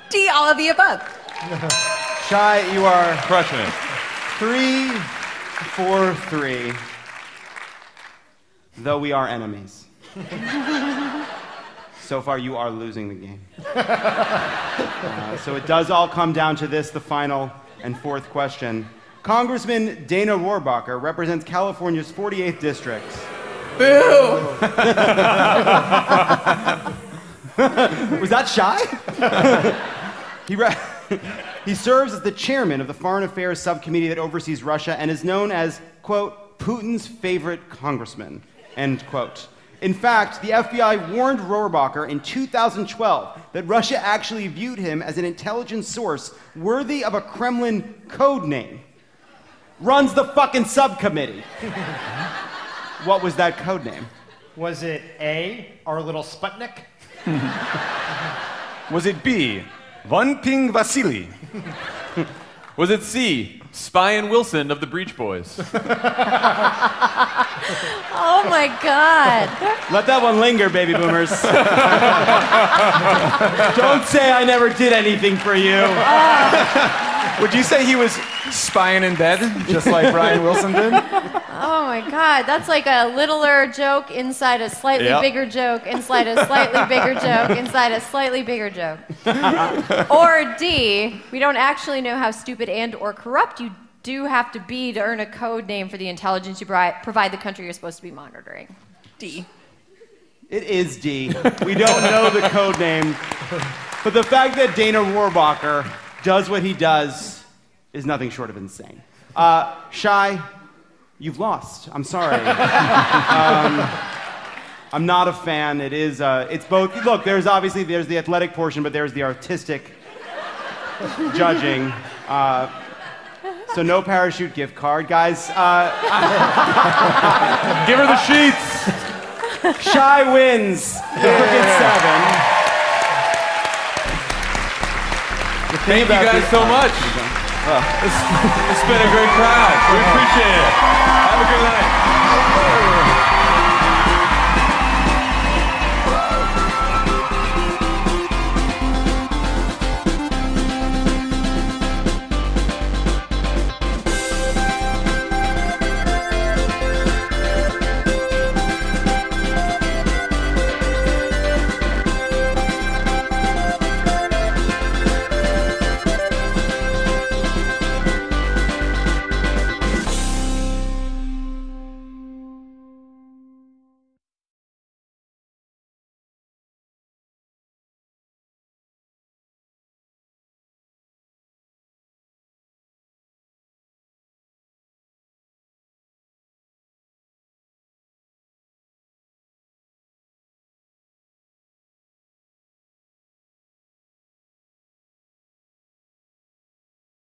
D, all of the above. Shy, you are crushing it. 3 for 3. Though we are enemies. So far, you are losing the game. So it does all come down to this, the final and fourth question. Congressman Dana Rohrabacher represents California's 48th district. Boo! Was that Shy? He serves as the chairman of the Foreign Affairs Subcommittee that oversees Russia and is known as, quote, Putin's favorite congressman, end quote. In fact, the FBI warned Rohrabacher in 2012 that Russia actually viewed him as an intelligence source worthy of a Kremlin code name. Runs the fucking subcommittee. What was that code name? Was it A, our little Sputnik? Was it B, Von Ping Vasily? Was it C, Spy Wilson of the Breach Boys? Oh my God. Let that one linger, baby boomers. Don't say I never did anything for you. Would you say he was spying in bed, just like Brian Wilson did? Oh my God, that's like a littler joke inside a slightly bigger joke, inside a slightly bigger joke, inside a slightly bigger joke. Or D, we don't actually know how stupid and or corrupt you do have to be to earn a code name for the intelligence you provide the country you're supposed to be monitoring. D. It is D. We don't know the code name, but the fact that Dana Rohrabacher does what he does is nothing short of insane. Shy, you've lost. I'm sorry. I'm not a fan. It is. It's both. Look, there's the athletic portion, but there's the artistic judging. So no parachute gift card, guys. Give her the sheets. Shy wins. Cricket 7. Thank you guys so much. It's been a great crowd. We appreciate it. Have a good night.